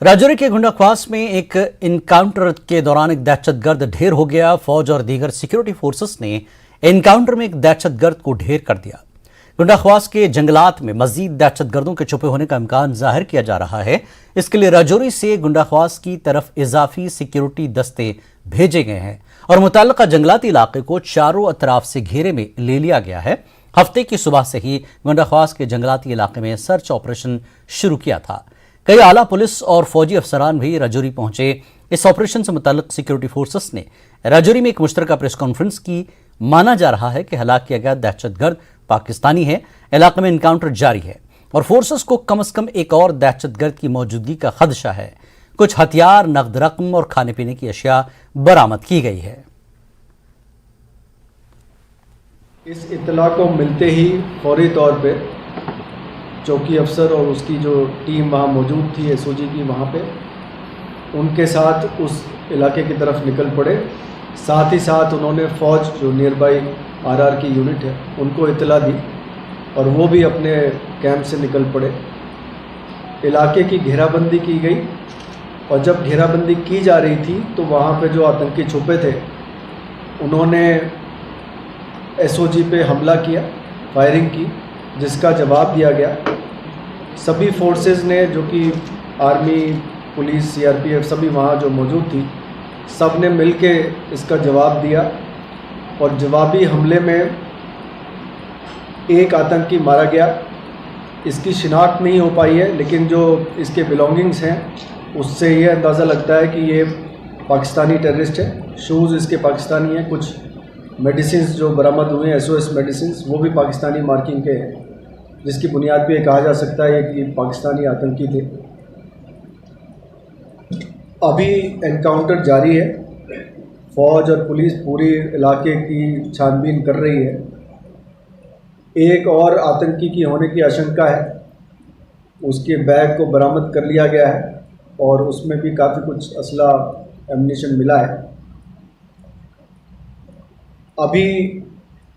राजौरी के गुंडाख्वास में एक इनकाउंटर के दौरान एक दहशतगर्द ढेर हो गया। फौज और दीगर सिक्योरिटी फोर्सेस ने एनकाउंटर में एक दहशतगर्द को ढेर कर दिया। गुंडाख्वास के जंगलात में मजीद दहशतगर्दों के छुपे होने का इम्कान जाहिर किया जा रहा है। इसके लिए राजौरी से गुंडाख्वास की तरफ इजाफी सिक्योरिटी दस्ते भेजे गए हैं और मुतल्लिका जंगलाती इलाके को चारों अतराफ से घेरे में ले लिया गया है। हफ्ते की सुबह से ही गुंडाख्वास के जंगलाती इलाके में सर्च ऑपरेशन शुरू किया था। कई आला पुलिस और फौजी अफसरान भी राजौरी पहुंचे। इस ऑपरेशन से मुतल्लिक सिक्योरिटी फोर्सेस ने राजौरी में एक मुश्तरका प्रेस कॉन्फ्रेंस की। माना जा रहा है कि हलाक किया गया दहशतगर्द पाकिस्तानी है। इलाके में इनकाउंटर जारी है और फोर्सेस को कम से कम एक और दहशतगर्द की मौजूदगी का खदशा है। कुछ हथियार, नकद रकम और खाने पीने की अशिया बरामद की गई है। इस इत्तला को मिलते ही फौरी तौर पे चौकी अफसर और उसकी जो टीम वहाँ मौजूद थी एसओजी की, वहाँ पे उनके साथ उस इलाके की तरफ निकल पड़े। साथ ही साथ उन्होंने फ़ौज जो नियर बाई आरआर की यूनिट है उनको इत्तला दी और वो भी अपने कैंप से निकल पड़े। इलाके की घेराबंदी की गई और जब घेराबंदी की जा रही थी तो वहाँ पे जो आतंकी छुपे थे उन्होंने एसओजी पे हमला किया, फायरिंग की, जिसका जवाब दिया गया। सभी फोर्सेस ने, जो कि आर्मी, पुलिस, सीआरपीएफ सभी वहाँ जो मौजूद थी, सब ने मिल के इसका जवाब दिया और जवाबी हमले में एक आतंकी मारा गया। इसकी शिनाख्त नहीं हो पाई है, लेकिन जो इसके बिलोंगिंग्स हैं उससे ये अंदाज़ा लगता है कि ये पाकिस्तानी टेररिस्ट है। शूज़ इसके पाकिस्तानी हैं, कुछ मेडिसिन्स जो बरामद हुए हैं एसओएस मेडिसिन्स वो भी पाकिस्तानी मार्किंग के हैं, जिसकी बुनियाद पे कहा जा सकता है कि पाकिस्तानी आतंकी थे। अभी एनकाउंटर जारी है। फ़ौज और पुलिस पूरी इलाके की छानबीन कर रही है। एक और आतंकी की होने की आशंका है, उसके बैग को बरामद कर लिया गया है और उसमें भी काफ़ी कुछ असला एम्यूनिशन मिला है। अभी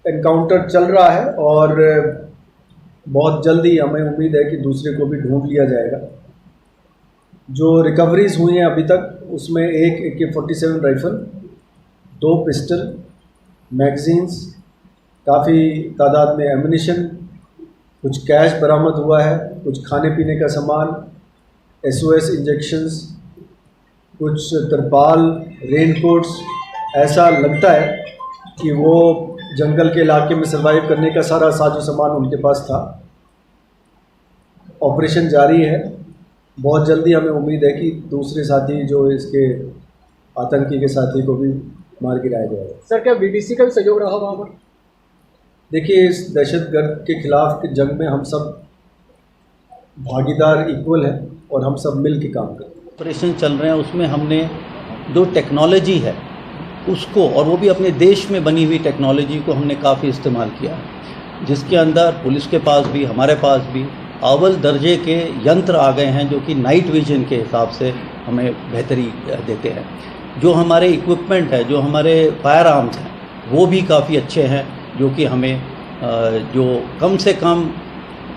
एनकाउंटर चल रहा है और बहुत जल्दी हमें उम्मीद है कि दूसरे को भी ढूंढ लिया जाएगा। जो रिकवरीज हुई हैं अभी तक उसमें एक AK-47 राइफ़ल, 2 पिस्टल, मैगजीन्स, काफ़ी तादाद में एम्यूनिशन, कुछ कैश बरामद हुआ है, कुछ खाने पीने का सामान, SOS इंजेक्शंस, कुछ तरपाल, रेनकोट्स। ऐसा लगता है कि वो जंगल के इलाके में सर्वाइव करने का सारा साजो सामान उनके पास था। ऑपरेशन जारी है। बहुत जल्दी हमें उम्मीद है कि दूसरे साथी जो इसके आतंकी के साथी को भी मार गिराया जाएगा। सर, क्या बीडीसी का भी सहयोग रहा वहाँ पर? देखिए, इस दहशतगर्द के खिलाफ की जंग में हम सब भागीदार इक्वल हैं और हम सब मिल के काम करते हैं। ऑपरेशन चल रहे हैं, उसमें हमने जो टेक्नोलॉजी है उसको, और वो भी अपने देश में बनी हुई टेक्नोलॉजी को हमने काफ़ी इस्तेमाल किया है, जिसके अंदर पुलिस के पास भी, हमारे पास भी अव्वल दर्जे के यंत्र आ गए हैं जो कि नाइट विजन के हिसाब से हमें बेहतरी देते हैं। जो हमारे इक्विपमेंट है, जो हमारे फायर आर्म्स हैं, वो भी काफ़ी अच्छे हैं, जो कि हमें जो कम से कम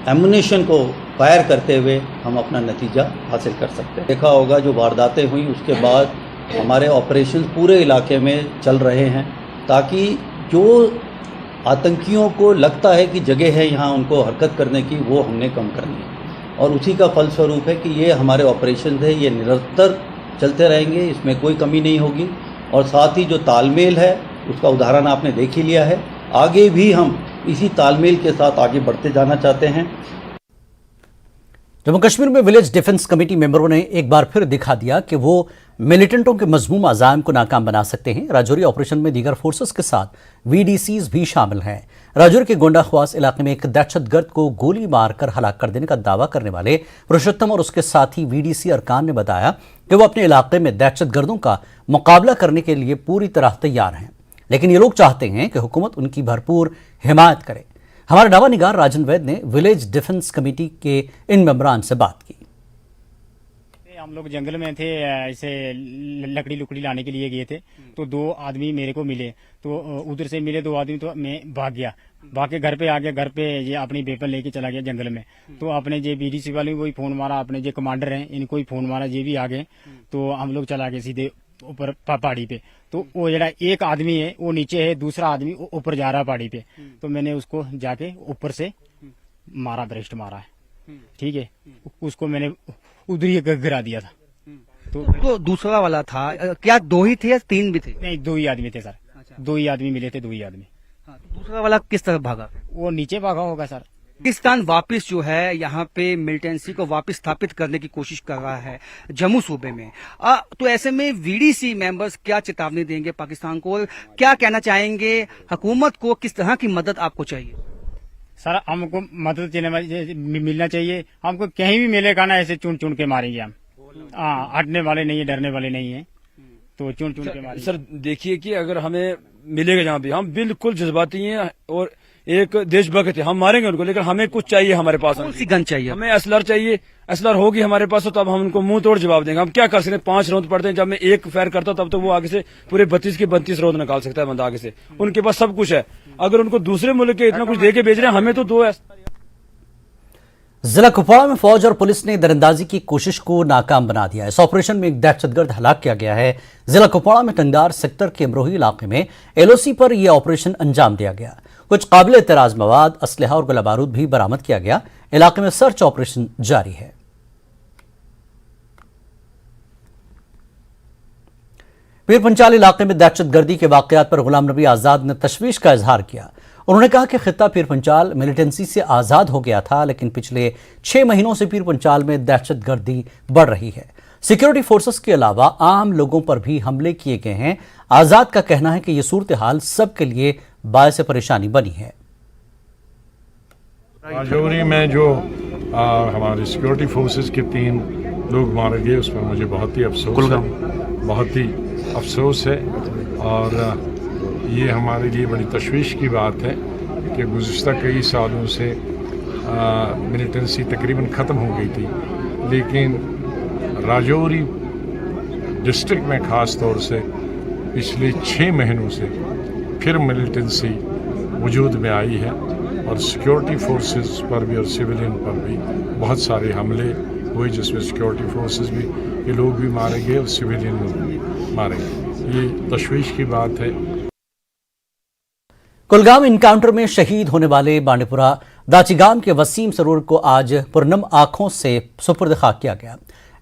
एम्यूनिशन को फायर करते हुए हम अपना नतीजा हासिल कर सकते हैं। देखा होगा जो वारदातें हुई उसके बाद हमारे ऑपरेशन पूरे इलाके में चल रहे हैं, ताकि जो आतंकियों को लगता है कि जगह है यहाँ उनको हरकत करने की, वो हमने कम करनी है। और उसी का फलस्वरूप है कि ये हमारे ऑपरेशन है, ये निरंतर चलते रहेंगे, इसमें कोई कमी नहीं होगी। और साथ ही जो तालमेल है उसका उदाहरण आपने देख ही लिया है। आगे भी हम इसी तालमेल के साथ आगे बढ़ते जाना चाहते हैं। जम्मू कश्मीर में विलेज डिफेंस कमेटी मेंबरों ने एक बार फिर दिखा दिया कि वो मिलिटेंटों के मजमूम अज़ाइम को नाकाम बना सकते हैं। राजौरी ऑपरेशन में दीगर फोर्सेस के साथ VDCs भी शामिल हैं। राजौरी के गोंडाख्वास इलाके में एक दहशतगर्द को गोली मारकर हलाक कर देने का दावा करने वाले पुरुषोत्तम और उसके साथी VDC अरकान ने बताया कि वो अपने इलाके में दहशतगर्दों का मुकाबला करने के लिए पूरी तरह तैयार हैं, लेकिन ये लोग चाहते हैं कि हुकूमत उनकी भरपूर हिमायत करे। हमारे नवा निगार राजन वैद ने विलेज डिफेंस कमेटी के इन मेंबरान से बात की। हम लोग जंगल में थे, ऐसे लकड़ी लुकड़ी लाने के लिए गए थे, तो 2 आदमी मेरे को मिले, तो उधर से मिले 2 आदमी, तो मैं भाग गया। बाकी घर पे आ गया, घर पे ये अपनी वेपन लेके चला गया जंगल में। तो अपने जे बीडीसी वाले वही फोन मारा, अपने जो कमांडर हैं इनको ही फोन मारा, ये भी आ गए। तो हम लोग चला गए सीधे ऊपर पहाड़ी पे। तो वो जरा एक आदमी है वो नीचे है, दूसरा आदमी ऊपर जा रहा है पहाड़ी पे। तो मैंने उसको जाके ऊपर से मारा, ब्रेस्ट मारा है, ठीक है। उसको मैंने उधर ही गिरा दिया था। तो दूसरा वाला था, क्या 2 ही थे या 3 भी थे? नहीं, 2 ही आदमी थे सर। 2 ही आदमी मिले थे, 2 ही आदमी। हाँ, तो दूसरा वाला किस तरफ भागा? वो नीचे भागा होगा सर। पाकिस्तान वापस जो है यहाँ पे मिलिटेंसी को वापस स्थापित करने की कोशिश कर रहा है जम्मू सूबे में। तो ऐसे में वीडीसी मेंबर्स क्या चेतावनी देंगे पाकिस्तान को, और क्या कहना चाहेंगे हुकूमत को, किस तरह की मदद आपको चाहिए? सर हमको मदद मिलना चाहिए, हमको कहीं भी मिलेगा ना ऐसे चुन चुन के मारेंगे हम। हाँ, हटने वाले नहीं है, डरने वाले नहीं है, तो चुन चुन के मारेंगे। सर देखिए कि अगर हमें मिलेगा जहाँ भी, हम बिल्कुल जज्बाती हैं और एक देशभक्त है, हम मारेंगे उनको, लेकिन हमें कुछ चाहिए हमारे पास। कौन सी गन चाहिए? हमें एसलर चाहिए। एसलर होगी हमारे पास तो तब हम उनको मुंह तोड़ जवाब देंगे। हम क्या कर सकते हैं, 5 राउंड पड़ते हैं, जब मैं एक फायर करता हूं तब तो वो आगे से पूरे 32 के 32 राउंड निकाल सकता है बंदा आगे से। उनके पास सब कुछ है, अगर उनको दूसरे मुल्क के इतना कुछ दे के भेज रहे हैं, हमें तो 2 है। जिला कुपवाड़ा में फौज और पुलिस ने दरिंदाजी की कोशिश को नाकाम बना दिया है। इस ऑपरेशन में एक दहशतगर्द हलाक किया गया है। जिला कुपवाड़ा में टंगदार सेक्टर के अमरोही इलाके में एलओसी पर यह ऑपरेशन अंजाम दिया गया। कुछ काबिल एतराज मवाद, असलहा और गोला बारूद भी बरामद किया गया। इलाके में सर्च ऑपरेशन जारी है। पीर पंचाल इलाके में दहशतगर्दी के वाकयात पर गुलाम नबी आजाद ने तशवीश का इजहार किया। उन्होंने कहा कि खित्ता पीर पंचाल मिलिटेंसी से आजाद हो गया था, लेकिन पिछले 6 महीनों से पीर पंचाल में दहशतगर्दी बढ़ रही है। सिक्योरिटी फोर्सेस के अलावा आम लोगों पर भी हमले किए गए हैं। आजाद का कहना है कि यह सूरत हाल सबके लिए बायस परेशानी बनी है। राजौरी में जो हमारे सिक्योरिटी फोर्सेस के 3 लोग मारे गए, उस पर मुझे बहुत ही अफसोस है, बहुत ही अफसोस है। और ये हमारे लिए बड़ी तशवीश की बात है कि गुज़िश्ता कई सालों से मिलिटेंसी तकरीबन ख़त्म हो गई थी, लेकिन राजौरी डिस्ट्रिक्ट में ख़ास तौर से पिछले 6 महीनों से फिर मिलिटेंसी वजूद में आई है और सिक्योरिटी फोर्सेस पर भी और सिविलियन पर भी बहुत सारे हमले हुए, जिसमें सिक्योरिटी फोर्सेस भी के लोग भी मारे गए और सिविलियन लोग भी मारे गए। ये तशवीश की बात है। कुलगाम इनकाउंटर में शहीद होने वाले बांडीपुरा दाचीगाम के वसीम सरूर को आज पुरनम आंखों से सुपुर्द खाक किया गया।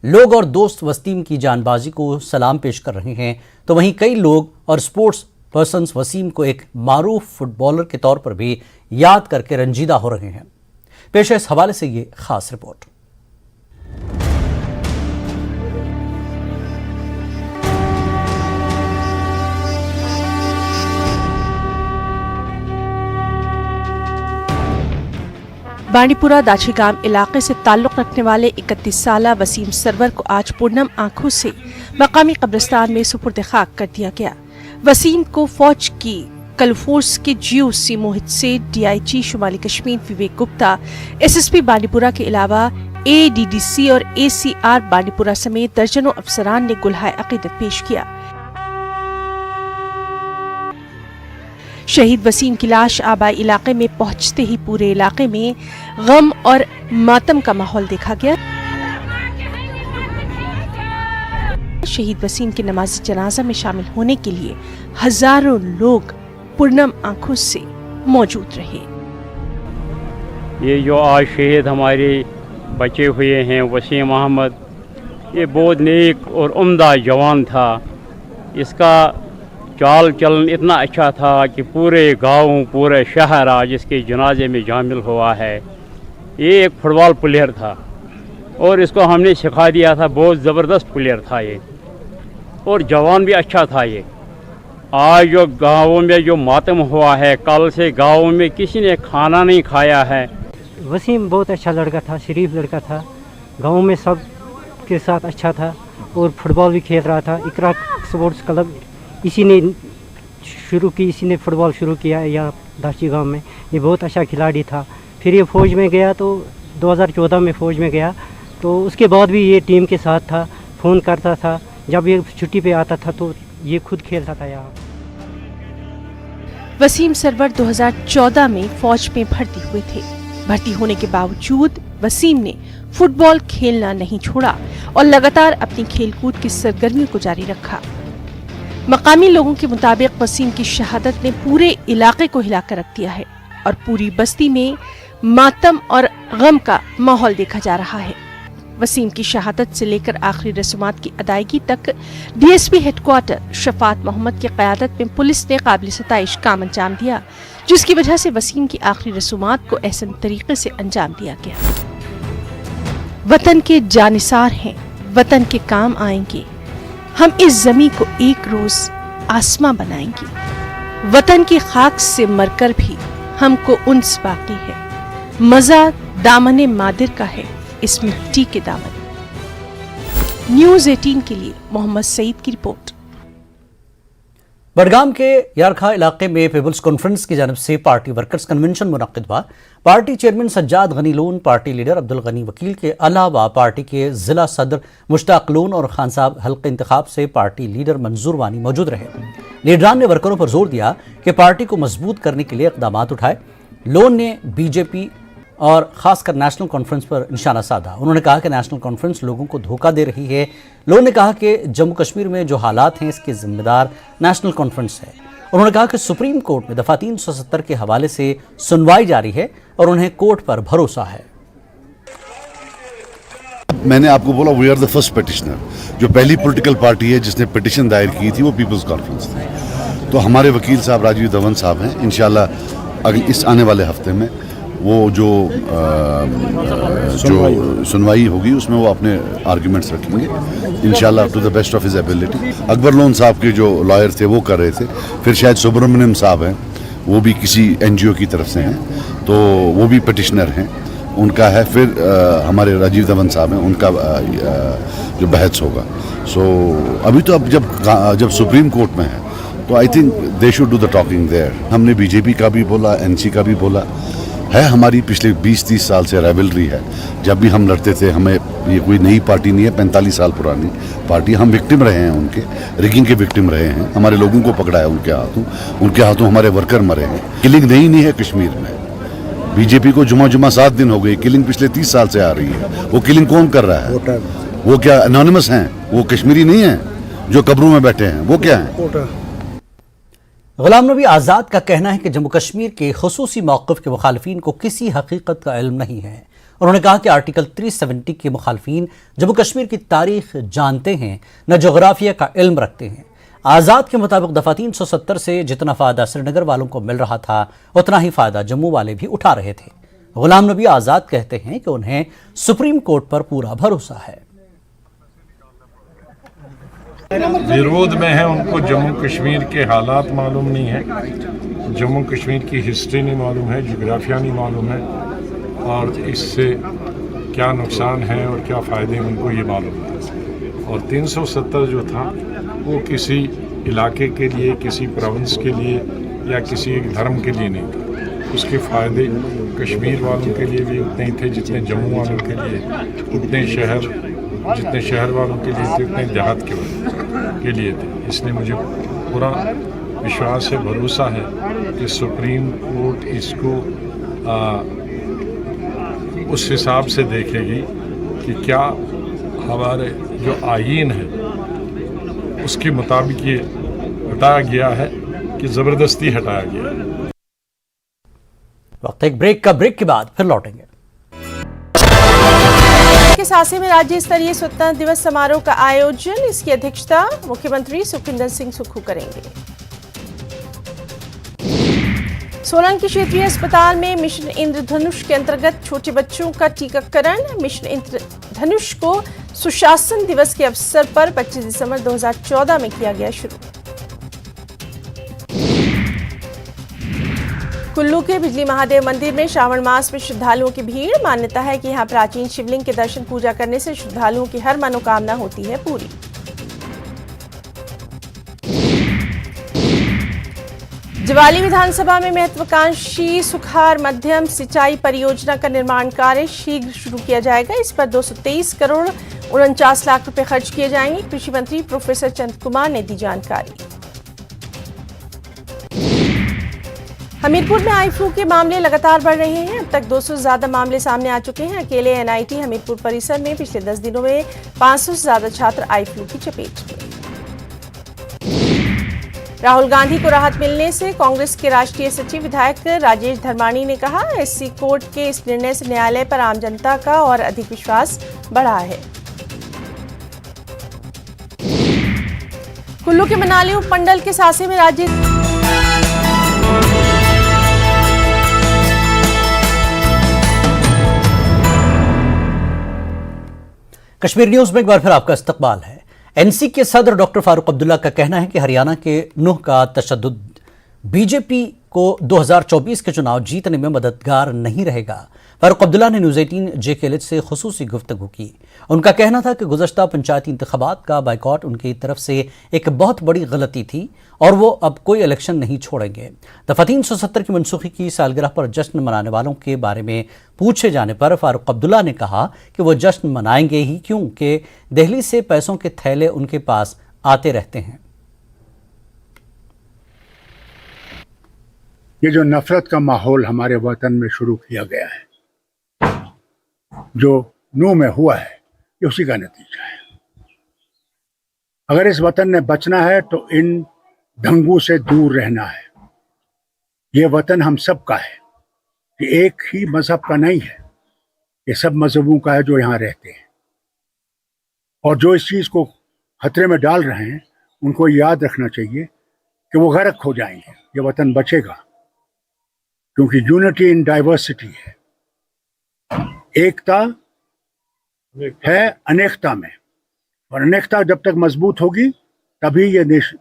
लोग और दोस्त वसीम की जानबाजी को सलाम पेश कर रहे हैं, तो वहीं कई लोग और स्पोर्ट्स पर्सन्स वसीम को एक मारूफ फुटबॉलर के तौर पर भी याद करके रंजीदा हो रहे हैं। पेश है इस हवाले से ये खास रिपोर्ट। बांडीपुरा दाचीगाम इलाके से ताल्लुक़ रखने वाले 31 साला वसीम सरवर को आज पूर्णम आंखों से मकामी कब्रिस्तान में सुपुर्द खाक कर दिया गया। वसीम को फौज की कलफोर्स के GOC मोहित से DIG शुमाली कश्मीर विवेक गुप्ता, SSP बांडीपुरा के अलावा ADDC और ACR बांडीपुरा समेत दर्जनों अफसरान ने गुलहाए अकीदत पेश किया। शहीद वसीम की लाश आबाई इलाके में पहुंचते ही पूरे इलाके में गम और मातम का माहौल देखा गया। शहीद वसीम के नमाज जनाजा में शामिल होने के लिए हजारों लोग पूर्णम आंखों से मौजूद रहे। ये जो आज शहीद हमारे बचे हुए हैं वसीम अहमद, ये बहुत नेक और उम्दा जवान था। इसका चाल चलन इतना अच्छा था कि पूरे गांव पूरे शहर आज इसके जनाजे में शामिल हुआ है। ये एक फुटबॉल प्लेयर था और इसको हमने सिखा दिया था, बहुत ज़बरदस्त प्लेयर था ये और जवान भी अच्छा था ये। आज जो गाँवों में जो मातम हुआ है, कल से गाँव में किसी ने खाना नहीं खाया है। वसीम बहुत अच्छा लड़का था, शरीफ लड़का था, गाँव में सब के साथ अच्छा था और फुटबॉल भी खेल रहा था। इकरा स्पोर्ट्स क्लब इसी ने शुरू की, इसी ने फुटबॉल शुरू किया यहाँ दाचीगाम में। ये बहुत अच्छा खिलाड़ी था। फिर ये फ़ौज में गया, तो 2014 में फ़ौज में गया, तो उसके बाद भी ये टीम के साथ था, फ़ोन करता था, जब ये छुट्टी पे आता था तो ये खुद खेलता था यहाँ। वसीम सरवर 2014 में फौज में भर्ती हुए थे। भर्ती होने के बावजूद वसीम ने फुटबॉल खेलना नहीं छोड़ा और लगातार अपनी खेलकूद की सरगर्मियों को जारी रखा। मकामी लोगों के मुताबिक वसीम की शहादत ने पूरे इलाके को हिलाकर रख दिया है और पूरी बस्ती में मातम और गम का माहौल देखा जा रहा है। वसीम की शहादत से लेकर आखिरी रस्मात की अदायगी तक डीएसपी हेडक्वार्टर शफात मोहम्मद की क़यादत में पुलिस ने काबिल सताइश काम अंजाम दिया, जिसकी वजह से वसीम की आखिरी रस्मात को एहसन तरीके से अंजाम दिया गया। वतन के जानिसार हैं, वतन के काम आएंगे, हम इस जमी को एक रोज आसमां बनाएंगे। वतन की खाक से मरकर भी हमको उन्स बाकी है, मजा दामने मादिर का है इस मिट्टी के दामन। न्यूज़ 18 के लिए मोहम्मद सईद की रिपोर्ट। बडगाम के यारखा इलाके में पीपल्स कॉन्फ्रेंस की जानिब से पार्टी वर्कर्स कन्वेंशन मुनक्किद हुआ। Party chairman Sajjad Gani Lone, party leader Abdul Ghani Vakil के अलावा पार्टी के जिला सदर मुश्ताक लोन और खान साहब हल्के इंतखाब से पार्टी लीडर मंजूर वानी मौजूद रहे। लीडरान ने वर्करों पर जोर दिया कि पार्टी को मजबूत करने के लिए इकदाम उठाए। लोन ने बीजेपी और खासकर नेशनल कॉन्फ्रेंस पर निशाना साधा। उन्होंने कहा कि नेशनल कॉन्फ्रेंस लोगों को धोखा दे रही है। लोन ने कहा कि जम्मू कश्मीर में जो हालात हैं इसके जिम्मेदार नेशनल कॉन्फ्रेंस है। उन्होंने कहा कि सुप्रीम कोर्ट में दफा 370 के हवाले से सुनवाई जारी है और उन्हें कोर्ट पर भरोसा है। मैंने आपको बोला we are the first petitioner. जो पहली पॉलिटिकल पार्टी है जिसने पिटिशन दायर की थी वो पीपल्स कॉन्फ्रेंस थी। तो हमारे वकील साहब राजीव धवन साहब हैं, इंशाल्लाह इस आने वाले हफ्ते में वो जो सुनवाई होगी उसमें वो अपने आर्ग्यूमेंट्स रखेंगे इंशाल्लाह to the best of his ability. Akbar Lone साहब के जो लॉयर थे वो कर रहे थे, फिर शायद सुब्रमण्यम साहब हैं, वो भी किसी एनजीओ की तरफ से हैं, तो वो भी पिटिशनर हैं, उनका है। फिर हमारे राजीव धवन साहब हैं, उनका जो बहस होगा। सो अभी तो अब जब सुप्रीम कोर्ट में है तो I think they should do the talking there. हमने बीजेपी का भी बोला, एनसी का भी बोला है। हमारी पिछले 20-30 साल से राइवलरी है। जब भी हम लड़ते थे, हमें ये कोई नई पार्टी नहीं है, 45 साल पुरानी पार्टी। हम विक्टिम रहे हैं, उनके रिगिंग के विक्टिम रहे हैं। हमारे लोगों को पकड़ा है उनके हाथों हमारे वर्कर मरे हैं। किलिंग नहीं है कश्मीर में। बीजेपी को जुमा 7 दिन हो गए, किलिंग पिछले 30 साल से आ रही है। वो किलिंग कौन कर रहा है? वो क्या एनोनिमस हैं? वो कश्मीरी नहीं है जो कब्रों में बैठे हैं, वो क्या है? गुलाम नबी आज़ाद का कहना है कि जम्मू कश्मीर के खुसूसी मौक़िफ़ के मुखालिफिन को किसी हकीकत का इल्म नहीं है। उन्होंने कहा कि आर्टिकल 370 के मुखालिफिन जम्मू कश्मीर की तारीख जानते हैं, न जोग्राफिया का इल्म रखते हैं। आज़ाद के मुताबिक दफ़ा 370 से जितना फ़ायदा श्रीनगर वालों को मिल रहा था उतना ही फ़ायदा जम्मू वाले भी उठा रहे थे। गुलाम नबी आज़ाद कहते हैं कि उन्हें सुप्रीम कोर्ट पर पूरा भरोसा है। विरोध में है, उनको जम्मू कश्मीर के हालात मालूम नहीं है, जम्मू कश्मीर की हिस्ट्री नहीं मालूम है, जोग्राफिया नहीं मालूम है, और इससे क्या नुकसान है और क्या फ़ायदे उनको ये मालूम है। और 370 जो था वो किसी इलाके के लिए, किसी प्रोविंस के लिए या किसी एक धर्म के लिए नहीं था। उसके फ़ायदे कश्मीर वालों के लिए भी उतने ही थे जितने जम्मू वालों के लिए, जितने शहर वालों के लिए थे, उतने देहात के लिए थे। इसलिए मुझे पूरा विश्वास है, भरोसा है कि सुप्रीम कोर्ट इसको उस हिसाब से देखेगी कि क्या हमारे जो आईन है उसके मुताबिक ये हटाया गया है कि ज़बरदस्ती हटाया गया है। वक्त एक ब्रेक के बाद फिर लौटेंगे। के सासे में राज्य स्तरीय स्वतंत्रता दिवस समारोह का आयोजन, इसकी अध्यक्षता मुख्यमंत्री सुखविंदर सिंह सुक्खू करेंगे। सोलन के क्षेत्रीय अस्पताल में मिशन इंद्रधनुष के अंतर्गत छोटे बच्चों का टीकाकरण। मिशन इंद्रधनुष को सुशासन दिवस के अवसर पर 25 दिसंबर 2014 में किया गया शुरू। कुल्लू के बिजली महादेव मंदिर में श्रावण मास में श्रद्धालुओं की भीड़। मान्यता है कि यहां प्राचीन शिवलिंग के दर्शन पूजा करने से श्रद्धालुओं की हर मनोकामना होती है पूरी। जवाली विधानसभा में महत्वाकांक्षी सुखार मध्यम सिंचाई परियोजना का निर्माण कार्य शीघ्र शुरू किया जाएगा। इस पर 223 करोड़ 49 लाख रुपए खर्च किए जाएंगे। कृषि मंत्री प्रोफेसर चंद कुमार ने दी जानकारी। हमीरपुर में आई फ्लू के मामले लगातार बढ़ रहे हैं। अब तक 200 से ज्यादा मामले सामने आ चुके हैं। अकेले एनआईटी हमीरपुर परिसर में पिछले 10 दिनों में 500 से ज्यादा छात्र आई फ्लू की चपेट में। राहुल गांधी को राहत मिलने से कांग्रेस के राष्ट्रीय सचिव विधायक राजेश धर्माणी ने कहा, एससी कोर्ट के इस निर्णय से न्यायालय पर आम जनता का और अधिक विश्वास बढ़ा है। कुल्लू के मनाली उपमंडल के सासे में राज्य कश्मीर न्यूज में एक बार फिर आपका इस्तकबाल है। एनसी के सदर डॉक्टर फारूक अब्दुल्ला का कहना है कि हरियाणा के नूह का तशद्दुद बीजेपी को 2024 के चुनाव जीतने में मददगार नहीं रहेगा। फारूक अब्दुल्ला ने न्यूज़ 18 JKLH से खुसूसी गुफ्तगू की। उनका कहना था कि गुज़श्ता पंचायती इंतखाबात का बाइकआउट उनकी तरफ से एक बहुत बड़ी गलती थी और वो अब कोई इलेक्शन नहीं छोड़ेंगे। दफ़ा 370 की मनसूखी की सालगिरह पर जश्न मनाने वालों के बारे में पूछे जाने पर फारूक अब्दुल्ला ने कहा कि वो जश्न मनाएंगे ही, क्योंकि दिल्ली से पैसों के थैले उनके पास आते रहते हैं। ये जो नफरत का माहौल हमारे वतन में शुरू किया गया है, जो नूह में हुआ है, ये उसी का नतीजा है। अगर इस वतन ने बचना है तो इन दंगों से दूर रहना है। ये वतन हम सब का है, ये एक ही मजहब का नहीं है, ये सब मजहबों का है जो यहाँ रहते हैं। और जो इस चीज़ को खतरे में डाल रहे हैं, उनको याद रखना चाहिए कि वो गर्क हो जाएंगे। ये वतन बचेगा क्योंकि यूनिटी इन डाइवर्सिटी है, एकता है अनेकता में, और अनेकता जब तक मजबूत होगी तभी ये देश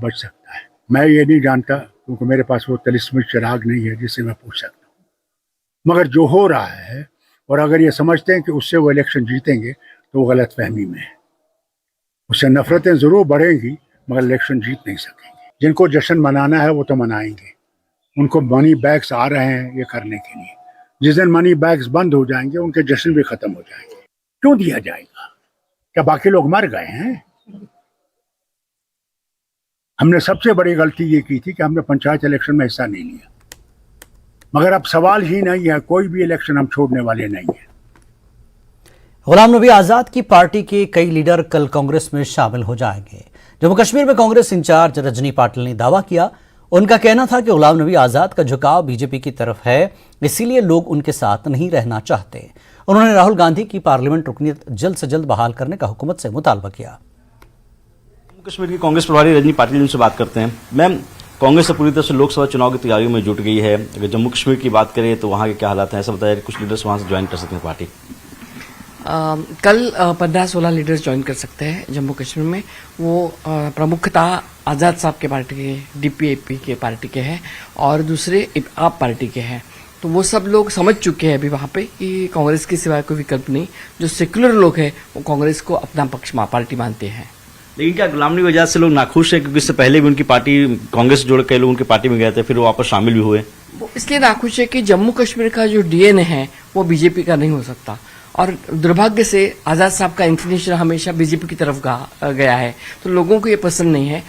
बच सकता है। मैं ये नहीं जानता क्योंकि मेरे पास वो तिलिस्मिक चिराग नहीं है जिससे मैं पूछ सकता हूँ, मगर जो हो रहा है, और अगर ये समझते हैं कि उससे वो इलेक्शन जीतेंगे तो वो गलत फहमी में है। उससे नफरतें ज़रूर बढ़ेंगी मगर इलेक्शन जीत नहीं सकेंगे। जिनको जश्न मनाना है वो तो मनाएंगे, उनको मनी बैग्स आ रहे हैं ये करने के लिए। जिस दिन मनी बैग्स बंद हो जाएंगे उनके जश्न भी खत्म हो जाएंगे। क्यों दिया जाएगा? क्या बाकी लोग मर गए हैं? हमने सबसे बड़ी गलती ये की थी कि हमने पंचायत इलेक्शन में हिस्सा नहीं लिया, मगर अब सवाल ही नहीं है, कोई भी इलेक्शन हम छोड़ने वाले नहीं है। गुलाम नबी आज़ाद की पार्टी के कई लीडर कल कांग्रेस में शामिल हो जाएंगे। जम्मू कश्मीर में कांग्रेस इंचार्ज रजनी पाटिल ने दावा किया। उनका कहना था कि गुलाम नबी आज़ाद का झुकाव बीजेपी की तरफ है, इसीलिए लोग उनके साथ नहीं रहना चाहते। उन्होंने राहुल गांधी की पार्लियामेंट रुकनीत जल्द से जल्द बहाल करने का हुकूमत से मुतालबा किया। जम्मू कश्मीर की कांग्रेस प्रभारी रजनी पाटिल जिनसे बात करते हैं। मैम, कांग्रेस पूरी तरह से लोकसभा चुनाव की तैयारियों में जुट गई है। अगर जम्मू कश्मीर की बात करें तो वहाँ के क्या हालात हैं, ऐसा बताया कुछ लीडर्स वहाँ से ज्वाइन कर सकते हैं पार्टी। कल 15-16 लीडर्स ज्वाइन कर सकते हैं जम्मू कश्मीर में। वो प्रमुखतः आज़ाद साहब के पार्टी के, DPAP के पार्टी के हैं और दूसरे आप पार्टी के हैं। तो वो सब लोग समझ चुके हैं अभी वहाँ पे कि कांग्रेस के सिवाय कोई विकल्प नहीं। जो सेक्युलर लोग हैं वो कांग्रेस को अपना पक्ष पार्टी मानते हैं। लेकिन क्या गुलाम नबी आज़ाद से लोग नाखुश है? क्योंकि इससे पहले भी उनकी पार्टी कांग्रेस से जोड़ कई लोग उनकी पार्टी में गए थे, फिर वो वापस शामिल भी हुए। वो इसलिए नाखुश है कि जम्मू कश्मीर का जो DNA है वो बीजेपी का नहीं हो सकता, और दुर्भाग्य से आज़ाद साहब का इंक्लिनेशन हमेशा बीजेपी की तरफ गया है, तो लोगों को ये पसंद नहीं है।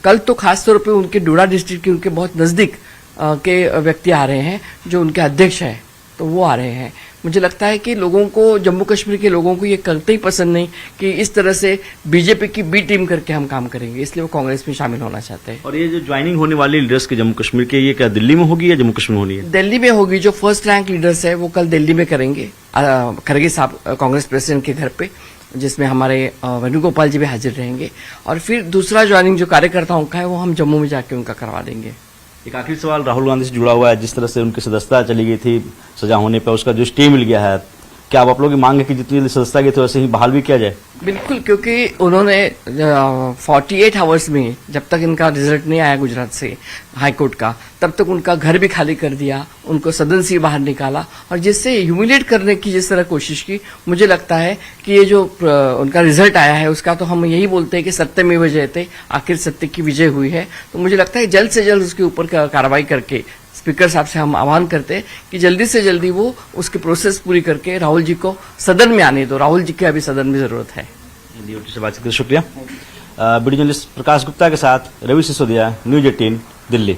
कल तो खासतौर पे उनके डोडा डिस्ट्रिक्ट के उनके बहुत नज़दीक के व्यक्ति आ रहे हैं जो उनके अध्यक्ष हैं, तो वो आ रहे हैं। मुझे लगता है कि लोगों को, जम्मू कश्मीर के लोगों को ये करते ही पसंद नहीं कि इस तरह से बीजेपी की बी टीम करके हम काम करेंगे, इसलिए वो कांग्रेस में शामिल होना चाहते हैं। और ये जो ज्वाइनिंग होने वाली लीडर्स के जम्मू कश्मीर के, ये क्या दिल्ली में होगी या जम्मू कश्मीर होनी है? दिल्ली में होगी। जो फर्स्ट रैंक लीडर्स है वो कल दिल्ली में करेंगे, खरगे साहब कांग्रेस प्रेसिडेंट के घर पे, जिसमें हमारे वेणुगोपाल जी भी हाजिर रहेंगे। और फिर दूसरा ज्वाइनिंग जो कार्यकर्ताओं का है वो हम जम्मू में जाके उनका करवा देंगे। एक आखिरी सवाल राहुल गांधी से जुड़ा हुआ है। जिस तरह से उनकी सदस्यता चली गई थी सजा होने पर, उसका जो स्टे मिल गया है, क्या आप लोगों की मांग है कि जितनी जल्दी सदस्यता गई थी वैसे ही बहाल भी किया जाए? बिल्कुल, क्योंकि उन्होंने 48 आवर्स में, जब तक इनका रिजल्ट नहीं आया गुजरात से हाईकोर्ट का, तब तक उनका घर भी खाली कर दिया, उनको सदन से बाहर निकाला, और जिससे ह्यूमिलेट करने की जिस तरह कोशिश की, मुझे लगता है कि ये जो उनका रिजल्ट आया है उसका तो हम यही बोलते हैं कि सत्यमेव जयते, आखिर सत्य की विजय हुई है। तो मुझे लगता है जल्द से जल्द उसके ऊपर कार्रवाई करके स्पीकर साहब से हम आह्वान करते हैं कि जल्दी से जल्दी वो उसकी प्रोसेस पूरी करके राहुल जी को सदन में आने दो। राहुल जी की अभी सदन में जरूरत है। से बातचीत के लिए शुक्रिया। वीडियो जर्नलिस्ट प्रकाश गुप्ता के साथ रवि सिसोदिया, न्यूज़ 18 दिल्ली।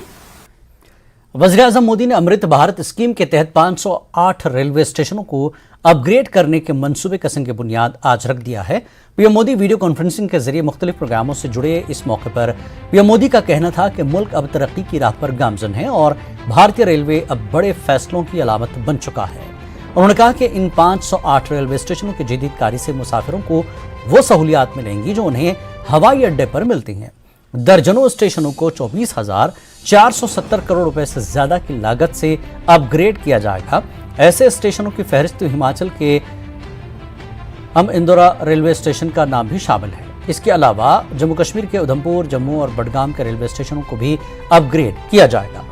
वज़ीर-ए-आज़म मोदी ने अमृत भारत स्कीम के तहत 508 रेलवे स्टेशनों को अपग्रेड करने के मंसूबे का संग बुनियाद आज रख दिया है। पीएम मोदी वीडियो कॉन्फ्रेंसिंग के जरिए मुख्तलिफ प्रोग्रामों से जुड़े। इस मौके पर पीएम मोदी का कहना था कि मुल्क अब तरक्की की राह पर गामजन है और भारतीय रेलवे अब बड़े फैसलों की अलामत बन चुका है। उन्होंने कहा कि इन 508 रेलवे स्टेशनों की जदीदकारी से मुसाफिरों को वो सहूलियात मिलेंगी जो उन्हें हवाई अड्डे पर मिलती हैं। दर्जनों स्टेशनों को 24,470 करोड़ रुपए से ज्यादा की लागत से अपग्रेड किया जाएगा। ऐसे स्टेशनों की फहरिस्त हिमाचल के इंदौरा रेलवे स्टेशन का नाम भी शामिल है। इसके अलावा जम्मू कश्मीर के उधमपुर, जम्मू और बडगाम के रेलवे स्टेशनों को भी अपग्रेड किया जाएगा।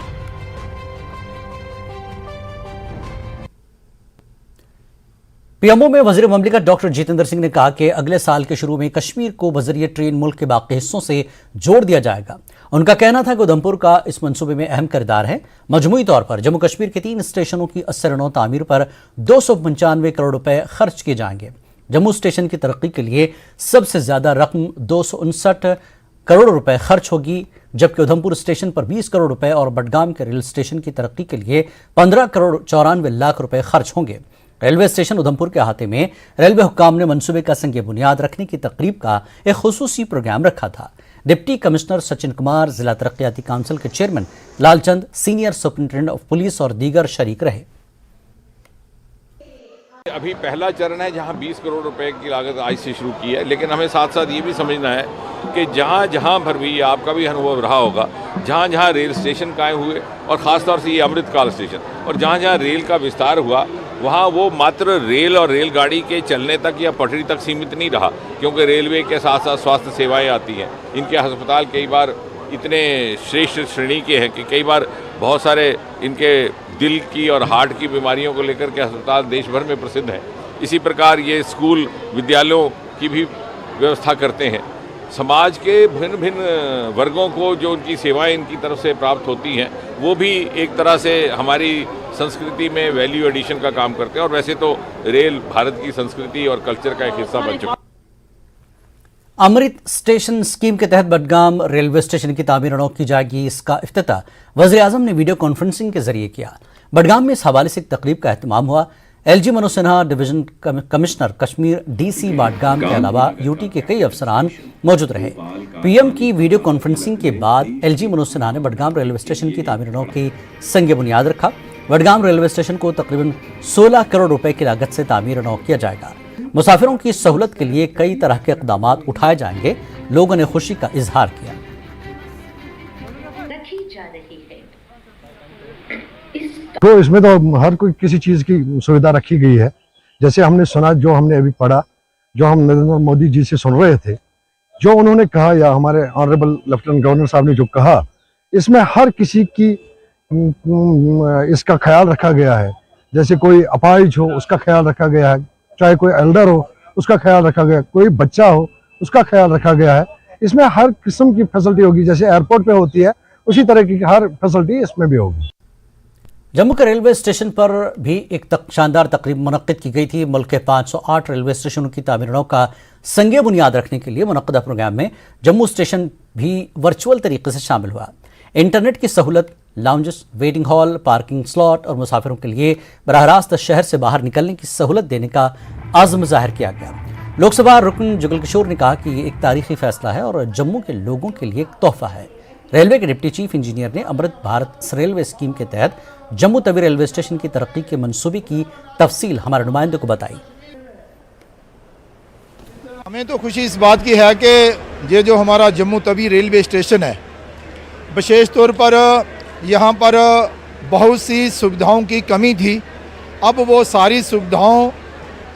पीएमओ में वजीर ममलिकत डॉक्टर जितेंद्र सिंह ने कहा कि अगले साल के शुरू में कश्मीर को बजरिए ट्रेन मुल्क के बाकी हिस्सों से जोड़ दिया जाएगा। उनका कहना था कि उधमपुर का इस मंसूबे में अहम किरदार है। मजमूई तौर पर जम्मू कश्मीर के 3 स्टेशनों की 80 तामीर पर 295 करोड़ रुपए खर्च किए जाएंगे। जम्मू स्टेशन की तरक्की के लिए सबसे ज्यादा रकम 259 करोड़ रुपए खर्च होगी, जबकि उधमपुर स्टेशन पर 20 करोड़ रुपए और बडगाम के रेल स्टेशन की तरक्की के लिए 15 करोड़ 94 लाख रुपए खर्च होंगे। रेलवे स्टेशन उधमपुर के अहाते में रेलवे हुक्काम ने मंसूबे का संग बुनियाद रखने की तकरीब का एक खुसूसी प्रोग्राम रखा था। डिप्टी कमिश्नर सचिन कुमार, जिला तरक्याती काउंसिल के chairman Lalchand, senior superintendent of police और दीगर शरीक रहे। अभी पहला चरण है जहां 20 करोड़ रुपए की लागत आज से शुरू की है, लेकिन हमें साथ साथ ये भी समझना है कि जहां जहां पर भी आपका भी अनुभव रहा होगा, जहां जहां रेल स्टेशन कायम हुए और ख़ासतौर से ये अमृतकाल स्टेशन, और जहां जहां रेल का विस्तार हुआ वहाँ वो मात्र रेल और रेलगाड़ी के चलने तक या पटरी तक सीमित नहीं रहा, क्योंकि रेलवे के साथ साथ स्वास्थ्य सेवाएं आती हैं। इनके अस्पताल कई बार इतने श्रेष्ठ श्रेणी के हैं कि कई बार बहुत सारे इनके दिल की और हार्ट की बीमारियों को लेकर के अस्पताल देश भर में प्रसिद्ध हैं। इसी प्रकार ये स्कूल विद्यालयों की भी व्यवस्था करते हैं। समाज के भिन्न भिन्न वर्गों को जो उनकी सेवाएं इनकी तरफ से प्राप्त होती हैं वो भी एक तरह से हमारी संस्कृति में वैल्यू एडिशन का काम करते हैं, और वैसे तो रेल भारत की संस्कृति और कल्चर का एक हिस्सा बन चुका है। अमृत स्टेशन स्कीम के तहत बडगाम रेलवे स्टेशन की तामीर अनौक की जाएगी। इसका इफ्तिताह वज़ीर-ए-आज़म ने वीडियो कॉन्फ्रेंसिंग के जरिए किया। बडगाम में इस हवाले से एक तकरीब का एहतमाम हुआ। LG Manoj Sinha, division commissioner Kashmir, DC Budgam के अलावा यूटी के कई अफसरान मौजूद रहे। पीएम की वीडियो कॉन्फ्रेंसिंग के बाद एलजी मनोज सिन्हा ने बडगाम रेलवे स्टेशन की तामीर अनौक की संग बुनियाद रखा। बडगाम रेलवे स्टेशन को तकरीबन 16 करोड़ रुपए की लागत से तामीर नौ किया जाएगा। मुसाफिरों की सहूलत के लिए कई तरह के इक़दाम उठाए जाएंगे। लोगों ने खुशी का इजहार किया। तो इसमें तो हर कोई किसी चीज की सुविधा रखी गई है। जैसे हमने सुना, जो हमने अभी पढ़ा, जो हम नरेंद्र मोदी जी से सुन रहे थे, जो उन्होंने कहा या हमारे ऑनरेबल लेफ्टिनेंट गवर्नर साहब ने जो कहा, इसमें हर किसी की इसका ख्याल रखा गया है। जैसे कोई अपाहिज हो उसका ख्याल रखा गया है, चाहे कोई एल्डर हो उसका ख्याल रखा गया है, कोई बच्चा हो उसका ख्याल रखा गया है। इसमें हर किस्म की फैसिलिटी होगी। जैसे एयरपोर्ट पे होती है उसी तरह की हर फैसिलिटी इसमें भी होगी। जम्मू के रेलवे स्टेशन पर भी एक शानदार तकरीब मुनक्किद की गई थी। मुल्क के 508 रेलवे स्टेशनों की तामीरों का संगे बुनियाद रखने के लिए मुनक्किदा प्रोग्राम में जम्मू स्टेशन भी वर्चुअल तरीके से शामिल हुआ। इंटरनेट की सहूलत, lounges, waiting hall, parking slot और मुसाफिरों के लिए बराह रास्त शहर से बाहर निकलने की सहूलत देने का आज़म जाहिर किया गया। लोकसभा रुकन जुगल किशोर ने कहा कि ये एक तारीखी फैसला है और जम्मू के लोगों के लिए एक तोहफा है। रेलवे के डिप्टी चीफ इंजीनियर ने अमृत भारत रेलवे स्कीम के तहत जम्मू तवी रेलवे स्टेशन की तरक्की के मंसूबे की तफसील हमारे नुमाइंदे को बताई। हमें तो खुशी इस बात की है कि ये जो हमारा जम्मू तवी रेलवे स्टेशन है, विशेष तौर पर यहाँ पर बहुत सी सुविधाओं की कमी थी। अब वो सारी सुविधाओं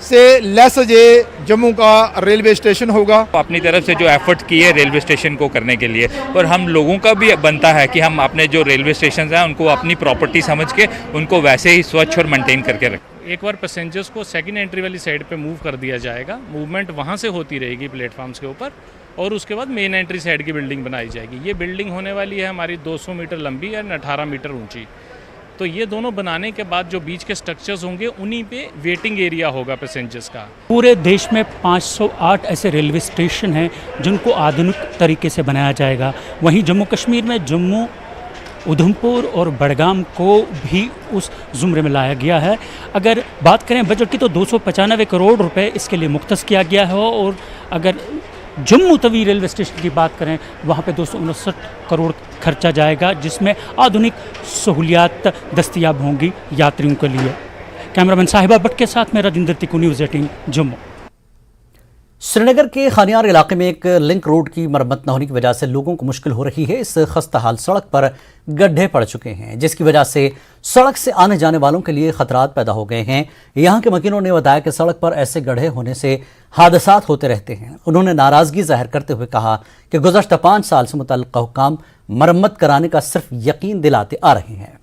से लेस ये जम्मू का रेलवे स्टेशन होगा। अपनी तरफ से जो एफर्ट किए रेलवे स्टेशन को करने के लिए, और हम लोगों का भी बनता है कि हम अपने जो रेलवे स्टेशन हैं उनको अपनी प्रॉपर्टी समझ के उनको वैसे ही स्वच्छ और मेंटेन करके रखें। एक बार पैसेंजर्स को सेकंड एंट्री वाली साइड पे मूव कर दिया जाएगा। मूवमेंट वहाँ से होती रहेगी प्लेटफॉर्म्स के ऊपर, और उसके बाद मेन एंट्री साइड की बिल्डिंग बनाई जाएगी। ये बिल्डिंग होने वाली है हमारी 200 मीटर लंबी और 18 मीटर ऊंची। तो ये दोनों बनाने के बाद जो बीच के स्ट्रक्चर्स होंगे उन्हीं पे वेटिंग एरिया होगा पैसेंजर्स का। पूरे देश में 508 ऐसे रेलवे स्टेशन हैं जिनको आधुनिक तरीके से बनाया जाएगा। वहीं जम्मू कश्मीर में जम्मू उधमपुर और बड़गाम को भी उस जुमरे में लाया गया है। अगर बात करें बजट की तो 295 करोड़ रुपए इसके लिए मुख्तस किया गया है और अगर जम्मू तवी रेलवे स्टेशन की बात करें वहाँ पे 259 करोड़ खर्चा जाएगा, जिसमें आधुनिक सहूलियात दस्तयाब होंगी यात्रियों के लिए। कैमरामैन साहिबा भट्ट के साथ में राजेंद्र तिकू, न्यूज़ 18 जम्मू। श्रीनगर के खानियार इलाके में एक लिंक रोड की मरम्मत न होने की वजह से लोगों को मुश्किल हो रही है। इस खस्ताहाल सड़क पर गड्ढे पड़ चुके हैं, जिसकी वजह से सड़क से आने जाने वालों के लिए खतरात पैदा हो गए हैं। यहाँ के मकीनों ने बताया कि सड़क पर ऐसे गड्ढे होने से हादसात होते रहते हैं। उन्होंने नाराजगी जाहिर करते हुए कहा कि गुज़श्ता 5 साल से मुतल्लिक़ हुक्काम मरम्मत कराने का सिर्फ यकीन दिलाते आ रहे हैं।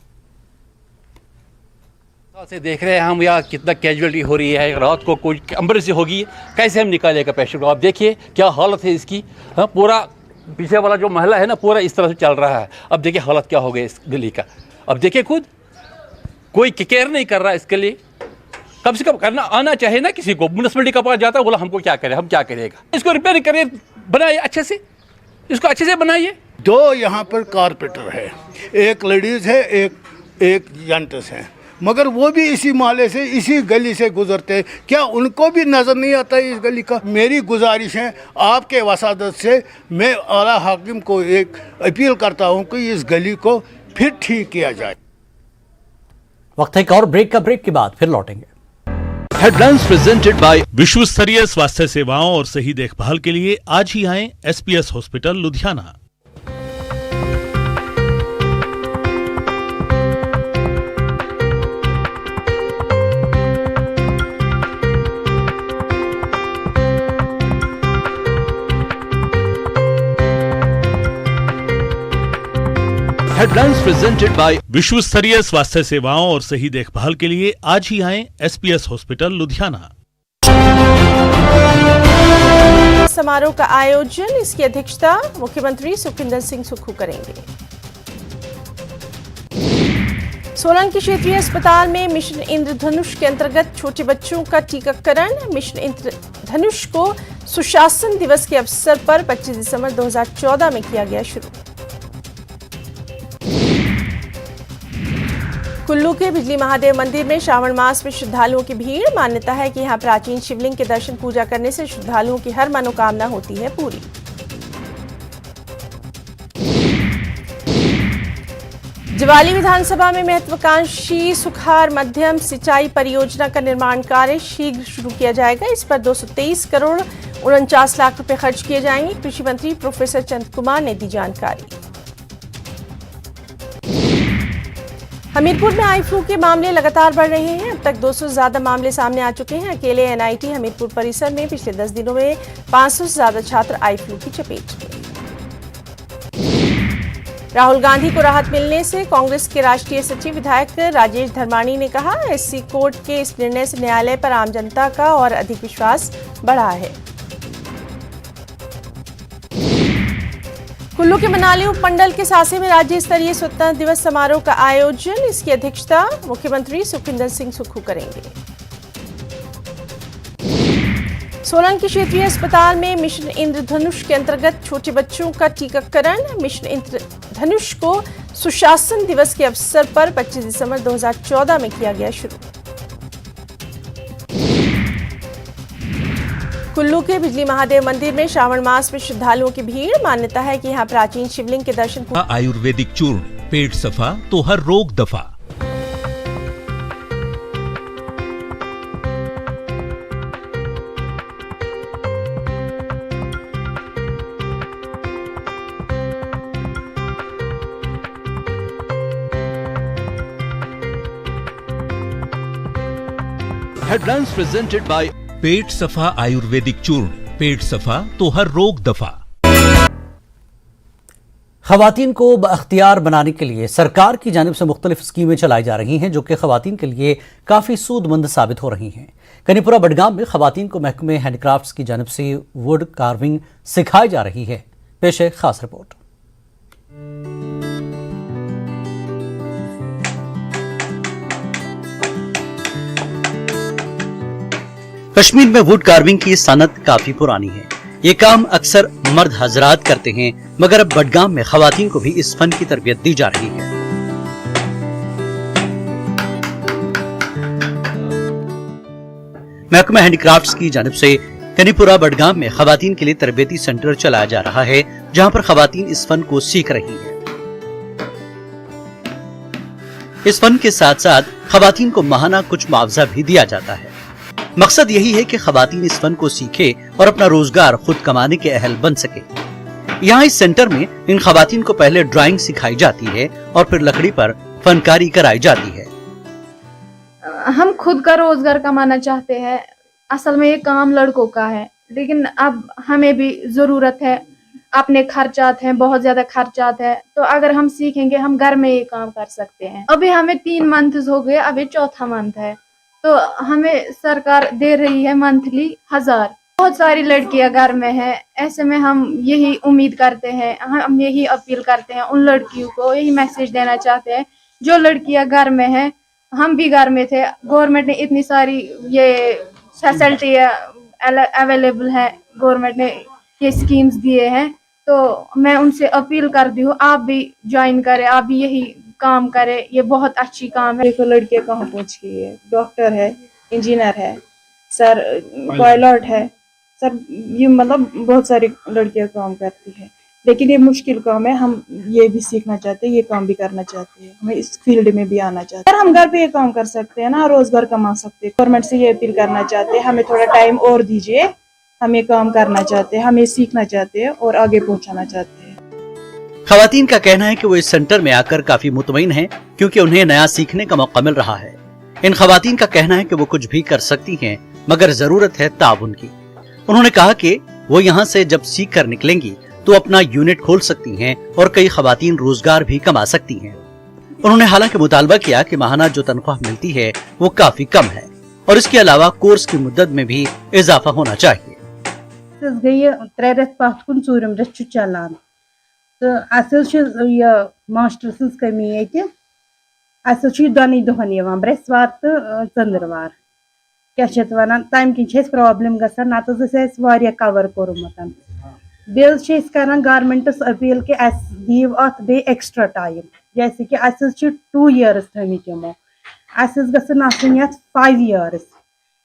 से देख रहे हैं हम यहाँ कितना कैजुअलिटी हो रही है। रात को कोई एम्बुलेंस होगी, कैसे हम निकालेगा पेशेंट को? आप देखिए क्या हालत है इसकी। हाँ, पूरा पीछे वाला जो महला है ना, पूरा इस तरह से चल रहा है। अब देखिए हालत क्या हो गई इस गली का। अब देखिए खुद कोई केयर नहीं कर रहा इसके लिए। कम से कम करना आना चाहिए ना किसी को। म्यूनिसिपलिटी का पास जाता है, बोला हमको क्या करें, हम क्या करेगा। इसको रिपेयर करिए, बनाइए अच्छे से, इसको अच्छे से बनाइए। 2 यहाँ पर कारपेंटर है, एक लेडीज़ है, एक जेंट्स है, मगर वो भी इसी मोहल्ले से, इसी गली से गुजरते हैं। क्या उनको भी नज़र नहीं आता है इस गली का? मेरी गुजारिश है आपके वसादत से, मैं आला हाकिम को एक अपील करता हूँ कि इस गली को फिर ठीक किया जाए। वक्त है एक और ब्रेक का। ब्रेक के बाद फिर लौटेंगे। हेडलाइंस प्रेजेंटेड बाय विश्व स्तरीय स्वास्थ्य सेवाओं और सही देखभाल के लिए आज ही आएं SPS hospital Ludhiana. Headlines presented by विश्व स्तरीय स्वास्थ्य सेवाओं और सही देखभाल के लिए आज ही आएं SPS हॉस्पिटल लुधियाना। समारोह का आयोजन, इसकी अध्यक्षता मुख्यमंत्री सुखविंदर सिंह सुक्खू करेंगे। सोलन के क्षेत्रीय अस्पताल में मिशन इंद्रधनुष के अंतर्गत छोटे बच्चों का टीकाकरण। मिशन इंद्रधनुष को सुशासन दिवस के अवसर पर 25 दिसंबर 2014 में किया गया शुरू। कुल्लू के बिजली महादेव मंदिर में श्रावण मास में श्रद्धालुओं की भीड़। मान्यता है कि यहाँ प्राचीन शिवलिंग के दर्शन पूजा करने से श्रद्धालुओं की हर मनोकामना होती है पूरी। जवाली विधानसभा में महत्वाकांक्षी सुखार मध्यम सिंचाई परियोजना का निर्माण कार्य शीघ्र शुरू किया जाएगा। इस पर 223 करोड़ 49 लाख रुपए खर्च किए जाएंगे। कृषि मंत्री प्रोफेसर चंद कुमार ने दी जानकारी। हमीरपुर में आई फ्लू के मामले लगातार बढ़ रहे हैं। अब तक 200 से ज्यादा मामले सामने आ चुके हैं। अकेले NIT हमीरपुर परिसर में पिछले 10 दिनों में 500 से ज्यादा छात्र आई फ्लू की चपेट में। राहुल गांधी को राहत मिलने से कांग्रेस के राष्ट्रीय सचिव विधायक राजेश धर्माणी ने कहा, SC कोर्ट के इस निर्णय से न्यायालय पर आम जनता का और अधिक विश्वास बढ़ा है। कुल्लू के मनाली उपमंडल के सासे में राज्य स्तरीय स्वतंत्रता दिवस समारोह का आयोजन। इसकी अध्यक्षता मुख्यमंत्री सुखविंदर सिंह सुक्खू करेंगे। सोलन के क्षेत्रीय अस्पताल में मिशन इंद्रधनुष के अंतर्गत छोटे बच्चों का टीकाकरण। मिशन इंद्रधनुष को सुशासन दिवस के अवसर पर 25 दिसंबर 2014 में किया गया शुरू। कुल्लू के बिजली महादेव मंदिर में श्रावण मास में श्रद्धालुओं की भीड़। मान्यता है कि यहाँ प्राचीन शिवलिंग के दर्शन। आयुर्वेदिक चूर्ण, पेट सफा तो हर रोग दफा। हेडलाइंस प्रेजेंटेड बाय पेट सफा आयुर्वेदिक चूर्ण, पेट सफा तो हर रोग दफा। खवातीन को बाख्तियार बनाने के लिए सरकार की जानिब से मुख्तलिफ स्कीमें चलाई जा रही हैं, जो कि खवातीन के लिए काफ़ी सूदमंद साबित हो रही हैं। कनीपुरा बडगाम में खवातीन को महकमे हैंडक्राफ्ट्स की जानिब से वुड कार्विंग सिखाई जा रही है। पेश है खास रिपोर्ट। कश्मीर में वुड कार्विंग की सनत काफी पुरानी है। ये काम अक्सर मर्द हजरात करते हैं, मगर अब बडगाम में खवातीन को भी इस फन की तरबियत दी जा रही है। महकमा हैंडीक्राफ्ट्स की जानिब से कनीपुरा बडगाम में खवातीन के लिए तरबियती सेंटर चलाया जा रहा है, जहां पर खवातीन इस फन को सीख रही हैं। इस फन के साथ साथ खवातीन को माहाना कुछ मुआवजा भी दिया जाता है। मकसद यही है कि खवातीन इस फन को सीखे और अपना रोजगार खुद कमाने के अहल बन सके। यहाँ इस सेंटर में इन खवातीन को पहले ड्राइंग सिखाई जाती है और फिर लकड़ी पर फनकारी कराई जाती है। हम खुद का रोजगार कमाना चाहते हैं। असल में ये काम लड़कों का है, लेकिन अब हमें भी जरूरत है, अपने खर्चात हैं, बहुत ज्यादा खर्चात है। तो अगर हम सीखेंगे हम घर में ये काम कर सकते हैं। अभी हमें 3 मंथ हो गए, अभी 4था मंथ है, तो हमें सरकार दे रही है मंथली 1000। बहुत सारी लड़कियां घर में हैं, ऐसे में हम यही उम्मीद करते हैं, हम यही अपील करते हैं उन लड़कियों को, यही मैसेज देना चाहते हैं जो लड़कियां घर में हैं। हम भी घर में थे, गवर्नमेंट ने इतनी सारी ये फैसिलिटी अवेलेबल है, गवर्नमेंट ने ये स्कीम्स दिए हैं, तो मैं उनसे अपील करती हूँ आप भी ज्वाइन करें, आप भी यही काम करें, ये बहुत अच्छी काम है। देखो लड़कियाँ कहाँ पहुँच गई है, डॉक्टर है, इंजीनियर है सर, पायलट है सर, ये मतलब बहुत सारी लड़कियाँ काम करती है, लेकिन ये मुश्किल काम है। हम ये भी सीखना चाहते हैं, ये काम भी करना चाहते हैं, हमें इस फील्ड में भी आना चाहते हैं। हम घर पे ये काम कर सकते हैं ना, रोजगार कमा सकते हैं। गवर्नमेंट से ये अपील करना चाहते हैं हमें थोड़ा टाइम और दीजिए, हम ये काम करना चाहते हैं, हम ये सीखना चाहते हैं और आगे पहुंचाना चाहते हैं। खवातीन का कहना है कि वो इस सेंटर में आकर काफी मुतमईन हैं, क्योंकि उन्हें नया सीखने का मौका मिल रहा है। इन खवातीन का कहना है कि वो कुछ भी कर सकती हैं, मगर जरूरत है ताउन की। उन्होंने कहा कि वो यहाँ से जब सीख कर निकलेंगी तो अपना यूनिट खोल सकती हैं और कई खवातीन रोजगार भी कमा सकती हैं। उन्होंने हालांकि मुतालबा किया कि माहाना जो तनख्वाह मिलती है वो काफी कम है और इसके अलावा कोर्स की मुद्दत में भी इजाफा होना चाहिए। गई 3 रेत पत कुन 4 रेत चलान तो मास्टर कमी ये दोनों दोहन ब्रेसवार तो चंद्रवार क्या वन तम कि प्रॉब्लम गसान नत कवर कोर्मुत बेल करान गवर्नमेंटस अपील कि दीव अत बे एक्स्ट्रा टाइम, जैसे कि 2 years थमित यमो गसन 5 years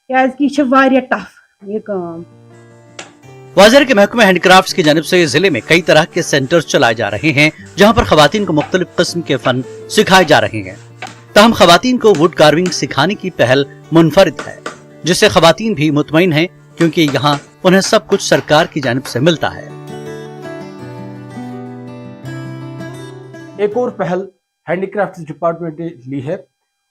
क्या टफ ये काम। वाज़ेह के महकमा हैंडीक्राफ्ट्स की जानिब से जिले में कई तरह के सेंटर्स चलाए जा रहे हैं, जहां पर खवातीन को मुख्तलिफ किस्म के फन सिखाए जा रहे हैं। ताहम खवातीन को वुड कार्विंग सिखाने की पहल मुनफरिद है, जिससे खवातीन भी मुतमईन हैं, क्योंकि यहाँ उन्हें सब कुछ सरकार की जानिब से मिलता है। एक और पहल हैंडीक्राफ्ट्स डिपार्टमेंट ने ली है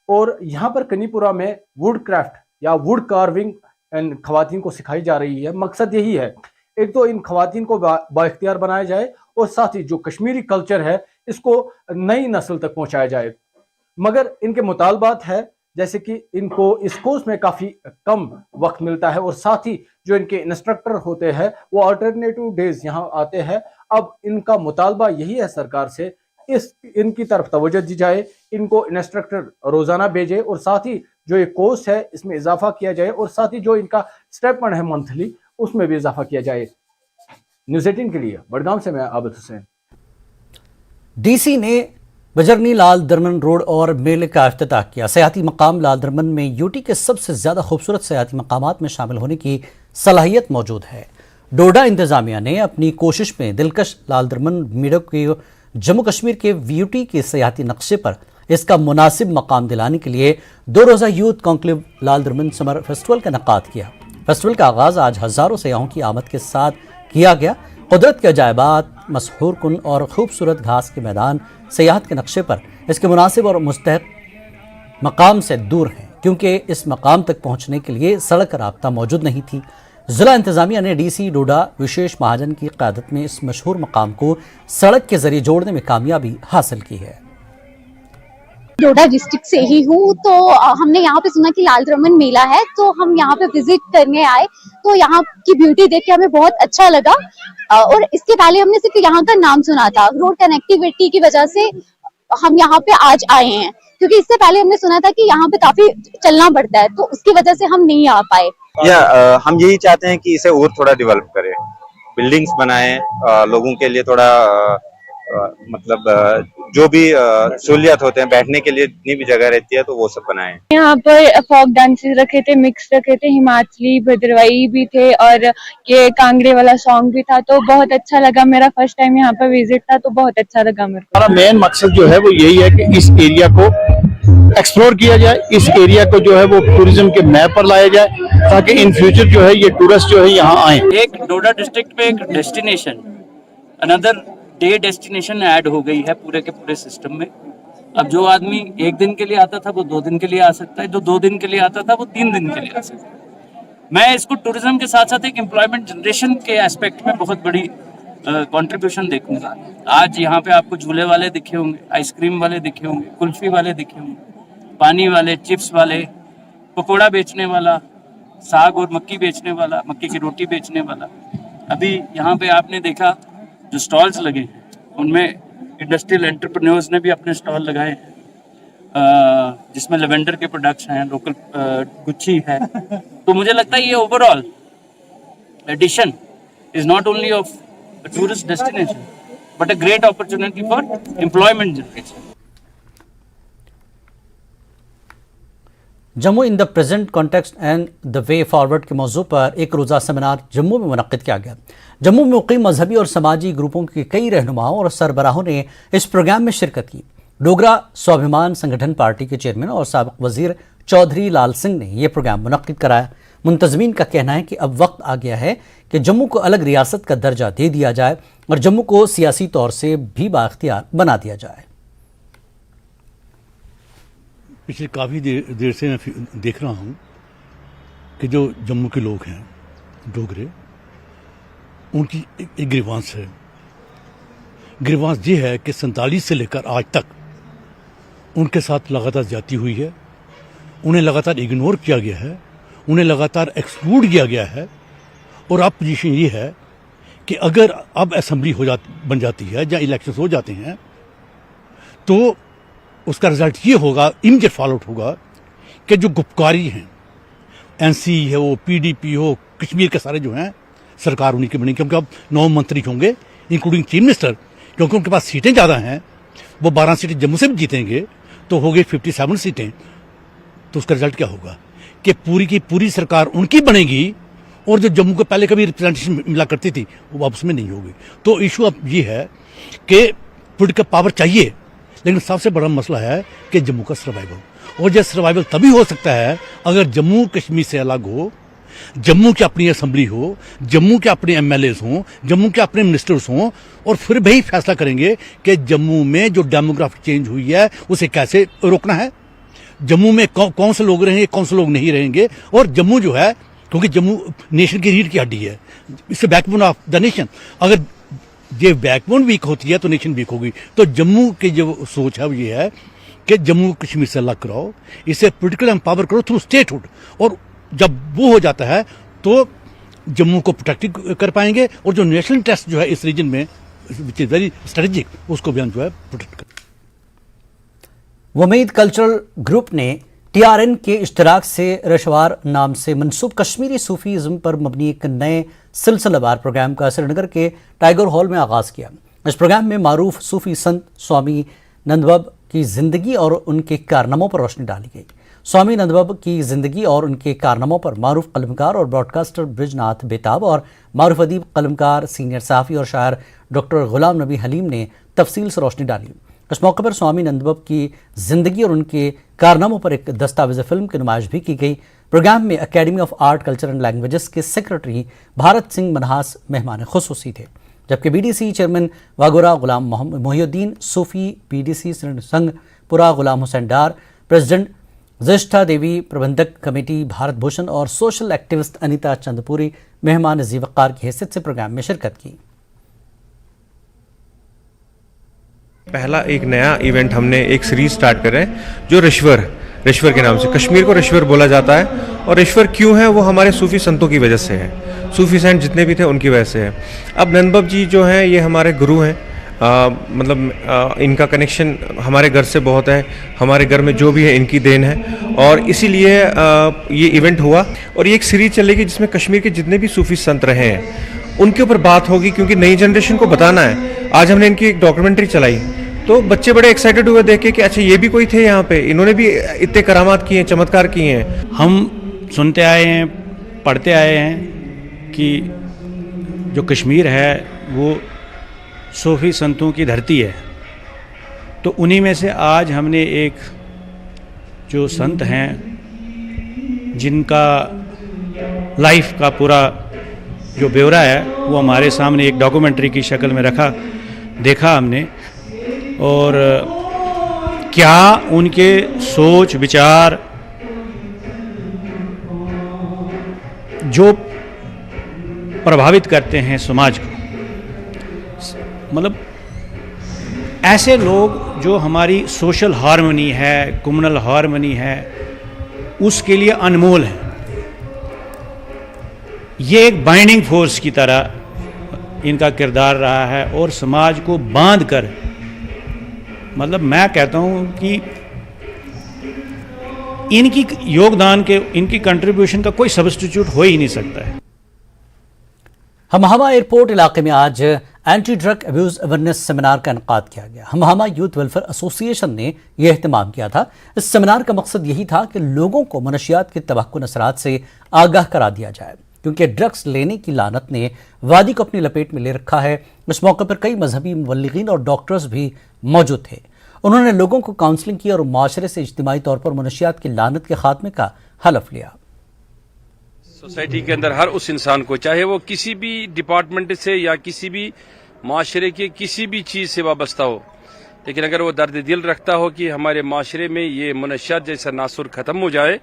और यहाँ पर कनीपुरा में वुड क्राफ्ट या वुड कार्विंग इन खवातीन को सिखाई जा रही है। मकसद यही है, एक तो इन खवातीन को बाइख्तियार बनाया जाए और साथ ही जो कश्मीरी कल्चर है इसको नई नस्ल तक पहुँचाया जाए। मगर इनके मुतालबात है जैसे कि इनको इस कोर्स में काफ़ी कम वक्त मिलता है और साथ ही जो इनके इंस्ट्रक्टर होते हैं वो अल्टरनेटिव डेज यहाँ आते हैं। अब इनका मुतालबा यही है सरकार से इनकी तरफ तवज्जो दी जाए, इनको इंस्ट्रक्टर रोजाना भेजे और साथ ही जो ये कोर्स है इसमें इजाफा किया जाए और साथ ही जो इनका स्टेपमेंट है मंथली उसमें भी इजाफा किया जाए। न्यूज़ 18 के लिए बडगाम से मैं आबिद हुसैन। डीसी ने बजरनी लाल दरमन रोड और मेले का इफ्तिताह किया। सयाहती मकाम लाल दरमन में यूटी के सबसे ज्यादा खूबसूरत सयाहती मकामात में शामिल होने की सलाहियत मौजूद है। डोडा इंतजामिया ने अपनी कोशिश में दिलकश लाल दरमन मेले की जम्मू कश्मीर के यूटी के सयाहती नक्शे पर इसका मुनासिब मकाम दिलाने के लिए 2 रोज़ा यूथ कॉन्क्लेव लाल दरमन समर फेस्टिवल का इनेकाद किया। फेस्टिवल का आगाज आज हजारों सयाहों की आमद के साथ किया गया। कुदरत के अजायबात, मशहूर कुन और खूबसूरत घास के मैदान सयाहत के नक्शे पर इसके मुनासिब और मुस्तहक मकाम से दूर हैं, क्योंकि इस मकाम तक पहुँचने के लिए सड़क राब्ता मौजूद नहीं थी। जिला इंतजामिया ने डीसी डोडा विशेष महाजन की क़यादत में इस मशहूर मकाम को सड़क के जरिए जोड़ने में कामयाबी हासिल की है। डोडा डिस्ट्रिक्ट से ही हूँ, तो हमने यहाँ पे सुना कि लाल दरमन मेला है, तो हम यहाँ पे विजिट करने आए। तो यहाँ की ब्यूटी देख के हमें बहुत अच्छा लगा और इसके पहले हमने सिर्फ यहाँ का नाम सुना था। रोड कनेक्टिविटी की वजह से हम यहाँ पे आज आए हैं, क्योंकि इससे पहले हमने सुना था कि यहाँ पे काफी चलना पड़ता है, तो उसकी वजह से हम नहीं आ पाए। हम यही चाहते हैं कि इसे और थोड़ा डेवलप करें बिल्डिंग्स बनाए, लोगों के लिए थोड़ा मतलब जो भी सहूलियत होते हैं, बैठने के लिए जितनी भी जगह रहती है तो वो सब बनाए। यहाँ पर फोक डांसेस रखे थे, मिक्स रखे थे, हिमाचली भद्रवाई भी थे और ये कांगड़े वाला सॉन्ग भी था, तो बहुत अच्छा लगा। मेरा फर्स्ट टाइम यहाँ पर विजिट था तो बहुत अच्छा लगा मेरे को। हमारा मेन मकसद जो है वो यही है कि इस एरिया को एक्सप्लोर किया जाए, इस एरिया को जो है वो टूरिज्म के मैप पर लाया जाए, ताकि इन फ्यूचर जो है ये टूरिस्ट जो है यहाँ आए। एक डोडा डिस्ट्रिक्ट में एक destination, another day destination add हो गई है पूरे के पूरे सिस्टम में। अब जो आदमी 1 दिन के लिए आता था वो 2 दिन के लिए आ सकता है, जो 2 दिन के लिए आता था वो 3 दिन के लिए आ सकता है। मैं इसको टूरिज्म के साथ साथ एक एम्प्लॉयमेंट जनरेशन के एस्पेक्ट में बहुत बड़ी कंट्रीब्यूशन देखूंगा। आज यहाँ पे आपको झूले वाले दिखे होंगे, आइसक्रीम वाले दिखे होंगे, कुल्फी वाले दिखे होंगे, पानी वाले, चिप्स वाले, पकौड़ा बेचने वाला, साग और मक्की बेचने वाला, मक्की की रोटी बेचने वाला। अभी यहाँ पे आपने देखा जो स्टॉल्स लगे हैं उनमें इंडस्ट्रियल एंटरप्रेन्योर्स ने भी अपने स्टॉल लगाए हैं, जिसमें लेवेंडर के प्रोडक्ट्स हैं, लोकल गुच्छी है। तो मुझे लगता है ये overall edition is not only of a tourist destination but a great opportunity for employment generation. Jammu in the present context and the way forward के मौजू पर एक रोज़ा सेमिनार जम्मू में मुनक्किद किया गया। जम्मू में मुक़ीम मजहबी और समाजी ग्रुपों के कई रहनुमाओं और सरबराहों ने इस प्रोग्राम में शिरकत की। डोगरा स्वाभिमान संगठन पार्टी के चेयरमैन और साबिक़ वज़ीर चौधरी लाल सिंह ने यह प्रोग्राम मुनक्किद कराया। मुंतज़मीन का कहना है कि अब वक्त आ गया है कि जम्मू को अलग रियासत का दर्जा दे दिया जाए और जम्मू को सियासी तौर से भी बाख्तियार बना दिया जाए। पिछले काफ़ी देर से मैं देख रहा हूँ कि जो जम्मू के लोग हैं डोगरे, उनकी एक ग्रीवांस है। ग्रीवांस ये है कि 47 से लेकर आज तक उनके साथ लगातार ज्यादती हुई है, उन्हें लगातार इग्नोर किया गया है, उन्हें लगातार एक्सक्लूड किया गया है। और अब पोजीशन ये है कि अगर अब असेंबली बन जाती है या इलेक्शन हो जाते हैं तो उसका रिजल्ट ये होगा, इमीडिएट फॉलोआउट होगा कि जो गुपकारी हैं, एनसी है वो, पीडीपी हो, कश्मीर के सारे जो हैं सरकार उन्हीं की बनेगी, क्योंकि अब 9 मंत्री होंगे इंक्लूडिंग चीफ मिनिस्टर, क्योंकि उनके पास सीटें ज़्यादा हैं। वो 12 सीटें जम्मू से भी जीतेंगे तो हो गई 57 सीटें। तो उसका रिजल्ट क्या होगा कि पूरी की पूरी सरकार उनकी बनेगी और जो जम्मू को पहले कभी रिप्रेजेंटेशन मिला करती थी वो अब उसमें नहीं होगी। तो इशू अब ये है कि पॉलिटिकल पावर चाहिए, लेकिन सबसे बड़ा मसला है कि जम्मू का सर्वाइवल, और यह सर्वाइवल तभी हो सकता है अगर जम्मू कश्मीर से अलग हो, जम्मू की अपनी असेंबली हो, जम्मू के अपने एमएलएज हों, जम्मू के अपने मिनिस्टर्स हों, और फिर वही फैसला करेंगे कि जम्मू में जो डेमोग्राफिक चेंज हुई है उसे कैसे रोकना है, जम्मू में कौन से लोग रहेंगे, कौन से लोग नहीं रहेंगे। और जम्मू जो है, क्योंकि जम्मू नेशन की रीढ़ की हड्डी है, इससे बैकबोन ऑफ द नेशन, अगर ये बैकबोन वीक होती है तो नेशन वीक होगी। तो जम्मू की जो सोच है वो ये है कि जम्मू कश्मीर से अलग कराओ, इसे पोलिटिकल एम्पावर करो थ्रू स्टेटहुड, और जब वो हो जाता है तो जम्मू को प्रोटेक्ट कर पाएंगे, और जो नेशनल इंटरेस्ट जो है इस रीजन में विच इज वेरी स्ट्रेटेजिक, उसको भी हम जो है प्रोटेक्ट कर। वमीद कल्चरल ग्रुप ने TRN के इश्तराक से रशवार नाम से मंसूब कश्मीरी सूफीज़म पर मबनी एक नए सिलसिलेवार प्रोग्राम का श्रीनगर के टाइगर हॉल में आगाज़ किया। इस प्रोग्राम में मारूफ सूफी संत स्वामी नंदबब की ज़िंदगी और उनके कारनामों पर रोशनी डाली गई। स्वामी नंदबब की ज़िंदगी और उनके कारनामों पर मारूफ कलमकार और ब्रॉडकास्टर ब्रिजनाथ बेताब और मारूफ अदीब कलमकार, सीनियर सहाफ़ी और शायर डॉक्टर गुलाम नबी हलीम ने तफसील से रोशनी डाली। इस मौके पर स्वामी नंदबब की ज़िंदगी और उनके कारनामों पर एक दस्तावेज़ फिल्म की नुमाइश भी की गई। प्रोग्राम में academy of art, culture and languages के सेक्रेटरी भारत सिंह मनहास मेहमान खुसूसी थे, जबकि BDC चेयरमैन वागोरा गुलाम मोहिउद्दीन सूफ़ी, BDC संगपुरा गुलाम हुसैन डार, प्रेसिडेंट ज्येष्ठा देवी, प्रबंधक कमेटी भारत भूषण और सोशल एक्टिविस्ट अनीता चंदपुरी मेहमान ज़ीवक़ार की हैसियत से प्रोग्राम में शिरकत की। पहला एक नया इवेंट हमने एक सीरीज स्टार्ट कर रहे हैं जो रिश्वर के नाम से, कश्मीर को रिश्वर बोला जाता है, और रिश्वर क्यों है वो हमारे सूफी संतों की वजह से है, सूफी सेंट जितने भी थे उनकी वजह से है। अब नंदबब जी जो हैं ये हमारे गुरु हैं, इनका कनेक्शन हमारे घर से बहुत है, हमारे घर में जो भी है इनकी देन है, और इसीलिए ये इवेंट हुआ। और ये एक सीरीज चलेगी जिसमें कश्मीर के जितने भी सूफी संत रहे हैं उनके ऊपर बात होगी, क्योंकि नई जनरेशन को बताना है। आज हमने इनकी एक डॉक्यूमेंट्री चलाई तो बच्चे बड़े एक्साइटेड हुए देख के कि अच्छा ये भी कोई थे यहाँ पे, इन्होंने भी इतने करामात किए हैं, चमत्कार किए हैं। हम सुनते आए हैं, पढ़ते आए हैं कि जो कश्मीर है वो सूफी संतों की धरती है, तो उन्हीं में से आज हमने एक जो संत हैं जिनका लाइफ का पूरा जो ब्यौरा है वो हमारे सामने एक डॉक्यूमेंट्री की शक्ल में देखा हमने, और क्या उनके सोच विचार जो प्रभावित करते हैं समाज को, मतलब ऐसे लोग जो हमारी सोशल हार्मनी है, कम्युनल हार्मनी है, उसके लिए अनमोल है। ये एक बाइंडिंग फोर्स की तरह इनका किरदार रहा है और समाज को बांध कर, मतलब मैं कहता हूँ कि इनकी योगदान के, इनकी कंट्रीब्यूशन का कोई सब्स्टिट्यूट हो ही नहीं सकता है। हमहामा एयरपोर्ट इलाके में आज anti drug abuse awareness seminar का इनकाद किया गया। हमहामा यूथ वेलफेयर एसोसिएशन ने यह एहतमाम किया था। इस सेमिनार का मकसद यही था कि लोगों को मनशियात के तबाहकुन असरात से आगाह करा दिया जाए, क्योंकि ड्रग्स लेने की लानत ने वादी को अपनी लपेट में ले रखा है। इस मौके पर कई मजहबी मुबल्लिगीन और डॉक्टर्स भी मौजूद थे। उन्होंने लोगों को काउंसलिंग की और माशरे से इज्तिमाई तौर पर मनशियात की लानत के खात्मे का हलफ लिया। सोसाइटी के अंदर हर उस इंसान को, चाहे वो किसी भी डिपार्टमेंट से या किसी भी माशरे के किसी भी चीज़ से वाबस्ता हो, लेकिन अगर वो दर्द दिल रखता हो कि हमारे माशरे में ये मनशियात जैसा नासुर ख़त्म हो जाए,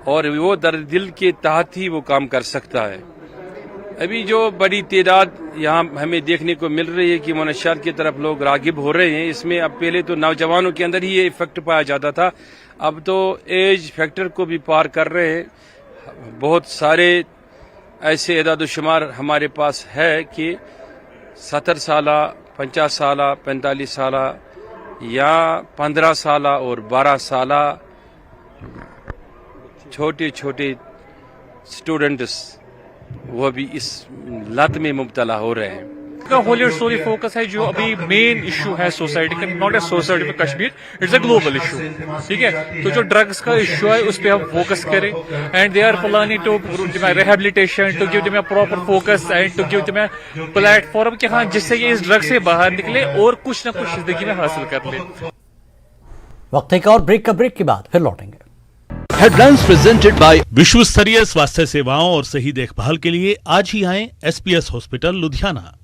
और वो दर्द दिल के तहत ही वो काम कर सकता है। अभी जो बड़ी तादाद यहाँ हमें देखने को मिल रही है कि मनशियात की तरफ लोग रागिब हो रहे हैं, इसमें अब पहले तो नौजवानों के अंदर ही ये इफेक्ट पाया जाता था, अब तो एज फैक्टर को भी पार कर रहे हैं। बहुत सारे ऐसे एदाद-ओ-शुमार हमारे पास है कि 70 साल, 50 साल, 45 साल या 15 साल और 12 साल छोटे छोटे स्टूडेंट्स वो भी इस लत में मुब्तला हो रहे हैं। का होलियर स्टोरी फोकस है जो अभी मेन इशू है सोसाइटी का, नॉट ए सोसाइटी में Kashmir, it's a global issue, ठीक है। तो जो ड्रग्स का इशू है उस पर हम फोकस करें, and they are planning to rehabilitation, to give them a proper focus and to give them a platform कि हाँ जिससे ये इस ड्रग से बाहर निकले और कुछ ना कुछ जिंदगी में हासिल कर ले। वक्त एक और ब्रेक के बाद फिर लौटेंगे। हेडलाइंस प्रेजेंटेड बाय विश्व स्तरीय स्वास्थ्य सेवाओं और सही देखभाल के लिए आज ही आएं SPS hospital Ludhiana.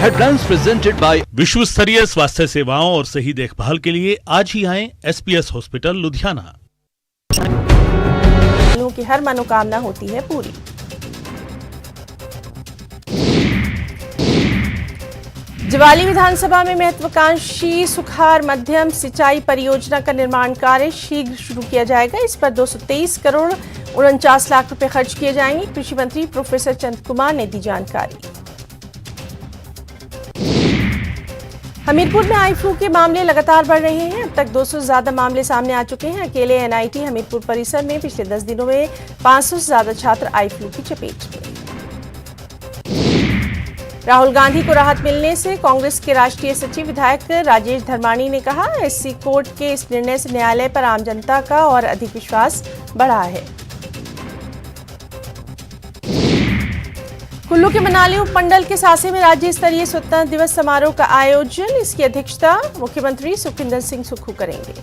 Headlines presented by विश्व स्तरीय स्वास्थ्य सेवाओं और सही देखभाल के लिए आज ही आएं SPS हॉस्पिटल लुधियाना। की हर मनोकामना होती है पूरी। जवाली विधानसभा में महत्वाकांक्षी सुखार मध्यम सिंचाई परियोजना का निर्माण कार्य शीघ्र शुरू किया जाएगा। इस पर 223 करोड़ 49 लाख रुपए खर्च किए जाएंगे। कृषि मंत्री प्रोफेसर चंद कुमार ने दी जानकारी। हमीरपुर में आई फ्लू के मामले लगातार बढ़ रहे हैं। अब तक 200 से ज्यादा मामले सामने आ चुके हैं। अकेले NIT हमीरपुर परिसर में पिछले 10 दिनों में 500 से ज्यादा छात्र आई फ्लू की चपेट में। राहुल गांधी को राहत मिलने से कांग्रेस के राष्ट्रीय सचिव विधायक राजेश धर्माणी ने कहा, SC कोर्ट के इस निर्णय से न्यायालय पर आम जनता का और अधिक विश्वास बढ़ा है। कुल्लू के मनाली उपमंडल के सासे में राज्य स्तरीय स्वतंत्रता दिवस समारोह का आयोजन। इसकी अध्यक्षता मुख्यमंत्री सुखविंदर सिंह सुक्खू करेंगे।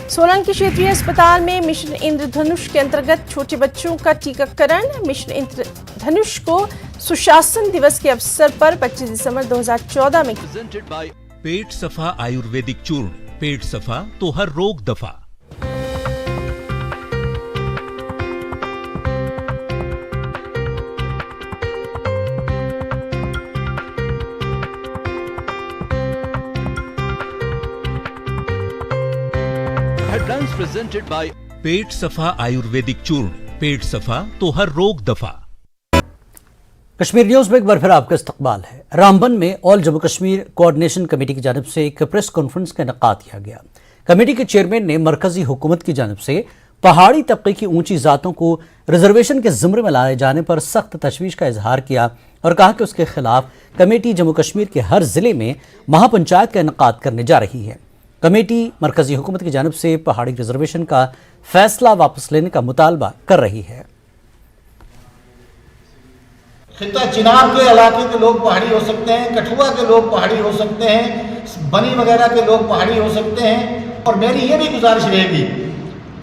सोलन के क्षेत्रीय अस्पताल में मिशन इंद्रधनुष के अंतर्गत छोटे बच्चों का टीकाकरण। मिशन इंद्रधनुष को सुशासन दिवस के अवसर पर 25 दिसंबर 2014 में पेट सफा आयुर्वेदिक चूर्ण, पेट सफा तो हर रोग दफा। हेडलाइंस प्रेजेंटेड बाय पेट सफा आयुर्वेदिक चूर्ण, पेट सफा तो हर रोग दफा। कश्मीर न्यूज़ में एक बार फिर आपका इस्तकबाल है। रामबन में all Jammu Kashmir coordination committee की जानिब से एक प्रेस कॉन्फ्रेंस का इनेकाद किया गया। कमेटी के चेयरमैन ने मरकजी हुकूमत की जानिब से पहाड़ी तबके की ऊंची जातों को रिजर्वेशन के ज़िम्मे में लाए जाने पर सख्त तशवीश का इजहार किया और कहा कि उसके खिलाफ कमेटी जम्मू कश्मीर के हर जिले में महापंचायत का इनेकाद करने जा रही है। कमेटी मरकजी हुकूमत की जानिब से पहाड़ी रिजर्वेशन का फैसला वापस लेने का मुतालबा कर रही है। खिता चिनाब के इलाके के लोग पहाड़ी हो सकते हैं, कठुआ के लोग पहाड़ी हो सकते हैं, बनी वगैरह के लोग पहाड़ी हो सकते हैं। और मेरी ये भी गुजारिश रहेगी,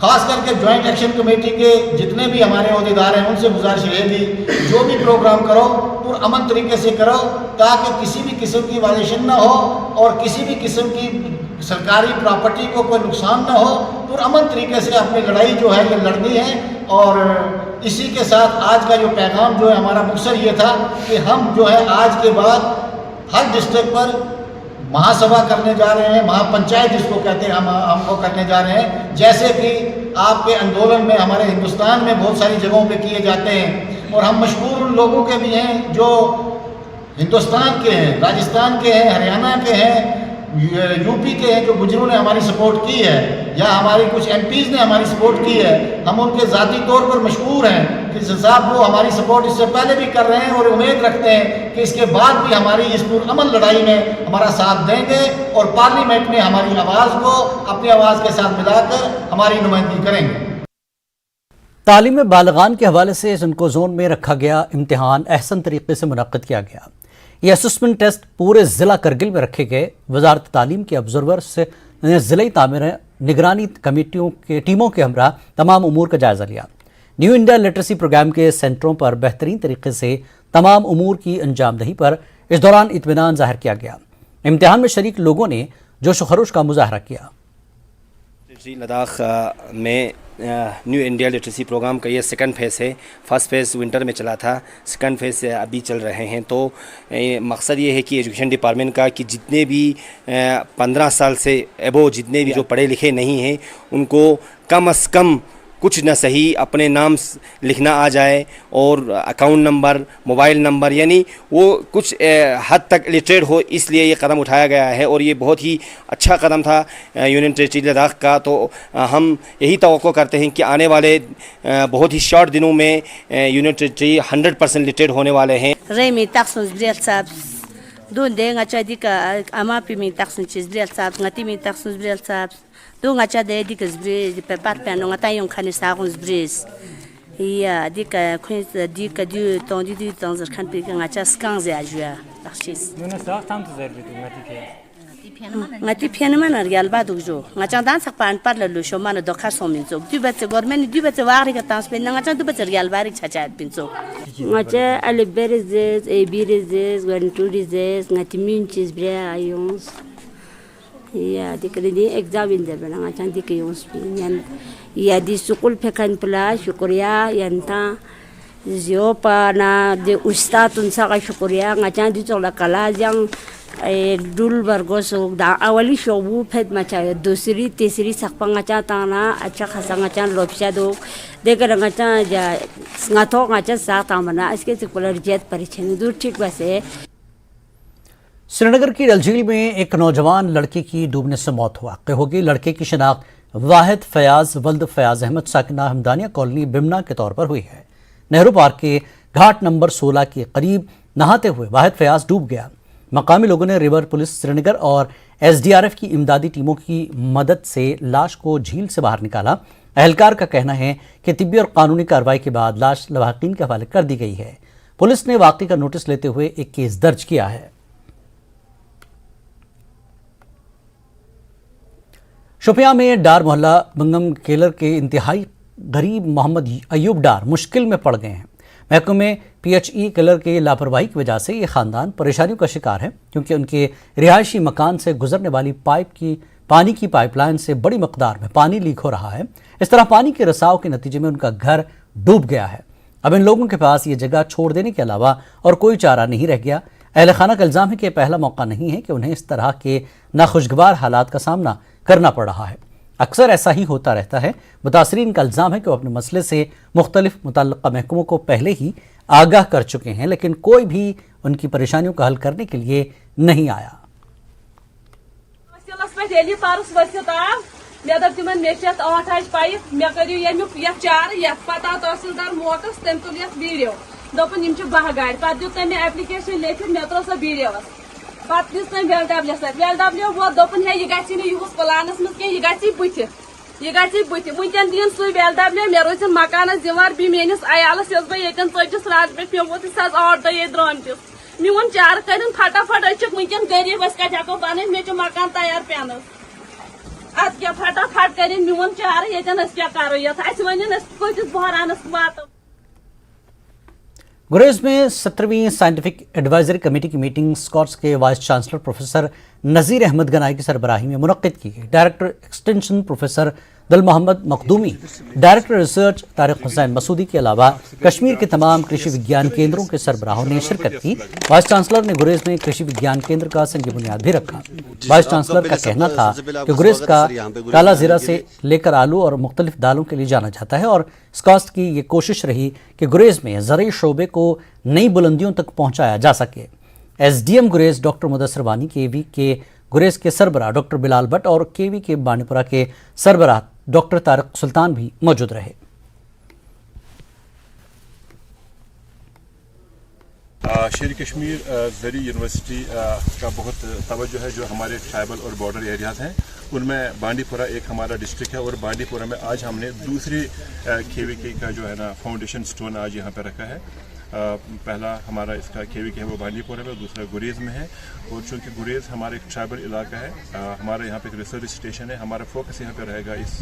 खास करके ज्वाइंट एक्शन कमेटी के जितने भी हमारे अहदेदार हैं उनसे गुजारिश रहेगी, जो भी प्रोग्राम करो पुरअमन तरीके से करो ताकि किसी भी किस्म की वायलेशन ना हो और किसी भी किस्म की सरकारी प्रॉपर्टी को कोई नुकसान ना हो। पुरअमन तरीके से अपनी लड़ाई जो है ये लड़नी है। और इसी के साथ आज का जो पैगाम जो है हमारा मकसद ये था कि हम जो है आज के बाद हर डिस्ट्रिक्ट पर महासभा करने जा रहे हैं, महापंचायत जिसको कहते हैं हमको करने जा रहे हैं, जैसे कि आपके आंदोलन में हमारे हिंदुस्तान में बहुत सारी जगहों पे किए जाते हैं। और हम मशहूर उन लोगों के भी हैं जो हिंदुस्तान के हैं, राजस्थान के हैं, हरियाणा के हैं, यूपी के हैं, जो गुजरों ने हमारी सपोर्ट की है या हमारी कुछ एमपीज़ ने हमारी सपोर्ट की है। हम उनके ज़ाती तौर पर मशहूर हैं कि साहब वो हमारी सपोर्ट इससे पहले भी कर रहे हैं और उम्मीद रखते हैं कि इसके बाद भी हमारी इस पुरअमन लड़ाई में हमारा साथ देंगे और पार्लियामेंट में हमारी आवाज़ को अपनी आवाज़ के साथ मिलाकर हमारी नुमाइंदगी करेंगे। तालीम बालगान के हवाले से जिनको जोन में रखा गया इम्तिहान अहसन तरीके से मुनक्किद किया गया। ये असेसमेंट टेस्ट पूरे ज़िला करगिल में रखे गए। वजारत तालीम के ऑब्जर्वर्स ने ज़िले तामीर निगरानी कमेटियों के टीमों के हमरा तमाम उमूर का जायज़ा लिया। न्यू इंडिया लिटरेसी प्रोग्राम के सेंटरों पर बेहतरीन तरीके से तमाम उमूर की अंजामदही पर इस दौरान इत्मीनान जाहिर किया गया। इम्तिहान में शरीक लोगों ने जोश व खरोश का मुजाहरा किया। लद्दाख में न्यू इंडिया लिटरेसी प्रोग्राम का ये सेकंड फेज़ है। फर्स्ट फेज़ विंटर में चला था, सेकंड फेज़ अभी चल रहे हैं। तो मकसद ये है कि एजुकेशन डिपार्टमेंट का कि जितने भी 15 साल से एबो जितने भी जो पढ़े लिखे नहीं हैं उनको कम से कम कुछ न सही अपने नाम लिखना आ जाए और अकाउंट नंबर, मोबाइल नंबर, यानी वो कुछ हद तक लिटरेट हो, इसलिए ये कदम उठाया गया है। और ये बहुत ही अच्छा कदम था यूनियन टेरिटरी लद्दाख का। तो हम यही तवक्को करते हैं कि आने वाले बहुत ही शॉर्ट दिनों में यूनियन टेरिटरी 100% लिटरेट होने वाले हैं। do ngacha de dikas bridge pe pat pe no ngata yon khani sa gun bridge ya dika khins dika du ton du ton zer khan pe ngacha skan ze ajua archis nuna sa tam to zer bitu ngati ke ngati pian man ar gal ba du jo ngacha dan sak pan par le sho man do khar som min zo du bet gormen du bet wari ka tans pe ngacha du bet gal bari chacha bin zo ngacha ale berizes e birizes wan turizes ngati min chis bre ayons ya dikri exam in der bana ngacha dik yons yan ya di sukul pekan pula syukuria yanta zio pana de ustad unsa ka syukuria ngacha di tola kala yang dul bargoso da awali shobu pet macha dusri tisri sakpa ngacha tana acha khasa ngacha lopsha do dekar ngacha ja ngato ngacha sa tamana iske sekular jet परिचय दूर ठीक बसे। श्रीनगर की डलझील में एक नौजवान लड़के की डूबने से मौत होगी। लड़के की शिनाख्त वाहिद फयाज वल्द फयाज अहमद साकिना हमदानिया कॉलोनी बिमना के तौर पर हुई है। नेहरू पार्क के घाट नंबर 16 के करीब नहाते हुए वाहिद फयाज डूब गया। मकामी लोगों ने रिवर पुलिस श्रीनगर और SDRF की इमदादी टीमों की मदद से लाश को झील से बाहर निकाला। एहलकार का कहना है कि तिब्बी और कानूनी कार्रवाई के बाद लाश लवाहिकीन के हवाले कर दी गई है। पुलिस ने वाकई का नोटिस लेते हुए एक केस दर्ज किया है। शोपियां में डार मोहल्ला बंगम केलर के इंतहाई गरीब मोहम्मद अयूब डार मुश्किल में पड़ गए हैं। महकमे PHE केलर के लापरवाही की वजह से ये ख़ानदान परेशानियों का शिकार है, क्योंकि उनके रिहायशी मकान से गुजरने वाली पानी की पाइपलाइन से बड़ी मकदार में पानी लीक हो रहा है। इस तरह पानी के रिसाव के नतीजे में उनका घर डूब गया है। अब इन लोगों के पास ये जगह छोड़ देने के अलावा और कोई चारा नहीं रह गया। अहल खाना का इल्ज़ाम है कि पहला मौका नहीं है कि उन्हें इस तरह के नाखुशगवार हालात का सामना करना पड़ रहा है। अक्सर ऐसा ही होता रहता है। मुतासरीन का इल्ज़ाम है कि वो अपने मसले से मुख्तलिफ मुतल्लिक़ा महकमों को पहले ही आगाह कर चुके हैं, लेकिन कोई भी उनकी परेशानियों का हल करने के लिए नहीं आया। मे दप तिमन मे 8 आज पाइप मे करियो यमुक यथ चार यथ पता तहसीलदार मोटस तम तुल यथ वीडियो दोपन यम 12 गाड़ पत दित तम एप्लिकेशन लिखित मे त्रो सो वीडियो पत दिस तम वेल वो दोपन है यह गछि न युस प्लानस मज के यह गछि बुथ वुनकन दिन सु वेल मे रोज मकान जिम्मेवार बी मेनिस अयालस यस बह यन चजिस रात पे पे वो 8 दह ये द्रामतिस मोन चार कर फटाफट अचुक वुनकन गरीब कत हेको बन मे मकान तैयार पेन अत क्या फटाफट कर मोन चार ये क्या करो ये वन कतिस बहरानस वात। गुरेज में 17वीं साइंटिफिक एडवाइजरी कमेटी की मीटिंग स्कॉट्स के वाइस चांसलर प्रोफेसर नज़ीर अहमद गनाई की सरबराही में मुनक्किद की गई। डायरेक्टर एक्सटेंशन प्रोफेसर दिल मोहम्मद मखदूमी, डायरेक्टर रिसर्च तारिक हुसैन मसूदी के अलावा कश्मीर के तमाम कृषि विज्ञान केंद्रों के सरबराहों ने शिरकत की। वाइस चांसलर ने गुरेज में कृषि विज्ञान केंद्र का संग बुनियाद भी रखा। वाइस चांसलर का कहना था कि गुरेज का काला जीरा से लेकर आलू और मुख्तलिफ दालों के लिए जाना जाता है और स्कॉट्स की ये कोशिश रही कि गुरेज में ज़रूरी शोबे को नई बुलंदियों तक पहुँचाया जा सके। SDM गुरेज डॉक्टर मुदस्सिर वानी, KV के गुरेज के सरबराह डॉक्टर बिलाल भट्ट और KV के बांडीपुरा के सरबराह डॉक्टर तारिक सुल्तान भी मौजूद रहे। शेर कश्मीर ज़री यूनिवर्सिटी का बहुत तवज्जो है जो हमारे ट्राइबल और बॉर्डर एरियाज़ हैं उनमें बांडीपुरा एक हमारा डिस्ट्रिक्ट है और बांडीपुरा में आज हमने दूसरे KVK का जो है ना फाउंडेशन स्टोन आज यहाँ पर रखा है। पहला हमारा इसका KVK है वो बांडीपुरा में, दूसरा गुरेज में है। और चूँकि गुरेज हमारा एक ट्राइबल इलाका है, हमारे यहाँ पे एक रिसर्च स्टेशन है, हमारा फोकस यहाँ पे रहेगा इस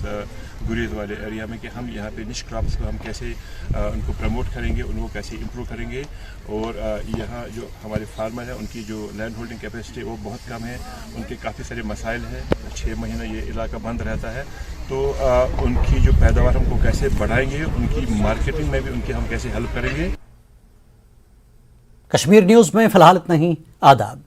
गुरेज वाले एरिया में कि हम यहाँ पे निश क्रॉप्स को हम कैसे उनको प्रमोट करेंगे, उनको कैसे इम्प्रूव करेंगे। और यहाँ जो हमारे फार्मर हैं उनकी जो लैंड होल्डिंग कैपेसिटी वो बहुत कम है, उनके काफ़ी सारे मसाइल हैं। 6 महीना ये इलाका बंद रहता है, तो उनकी जो पैदावार हमको कैसे बढ़ाएंगे, उनकी मार्केटिंग में भी उनकी हम कैसे हेल्प करेंगे। कश्मीर न्यूज़ में फ़िलहाल इतना ही। आदाब।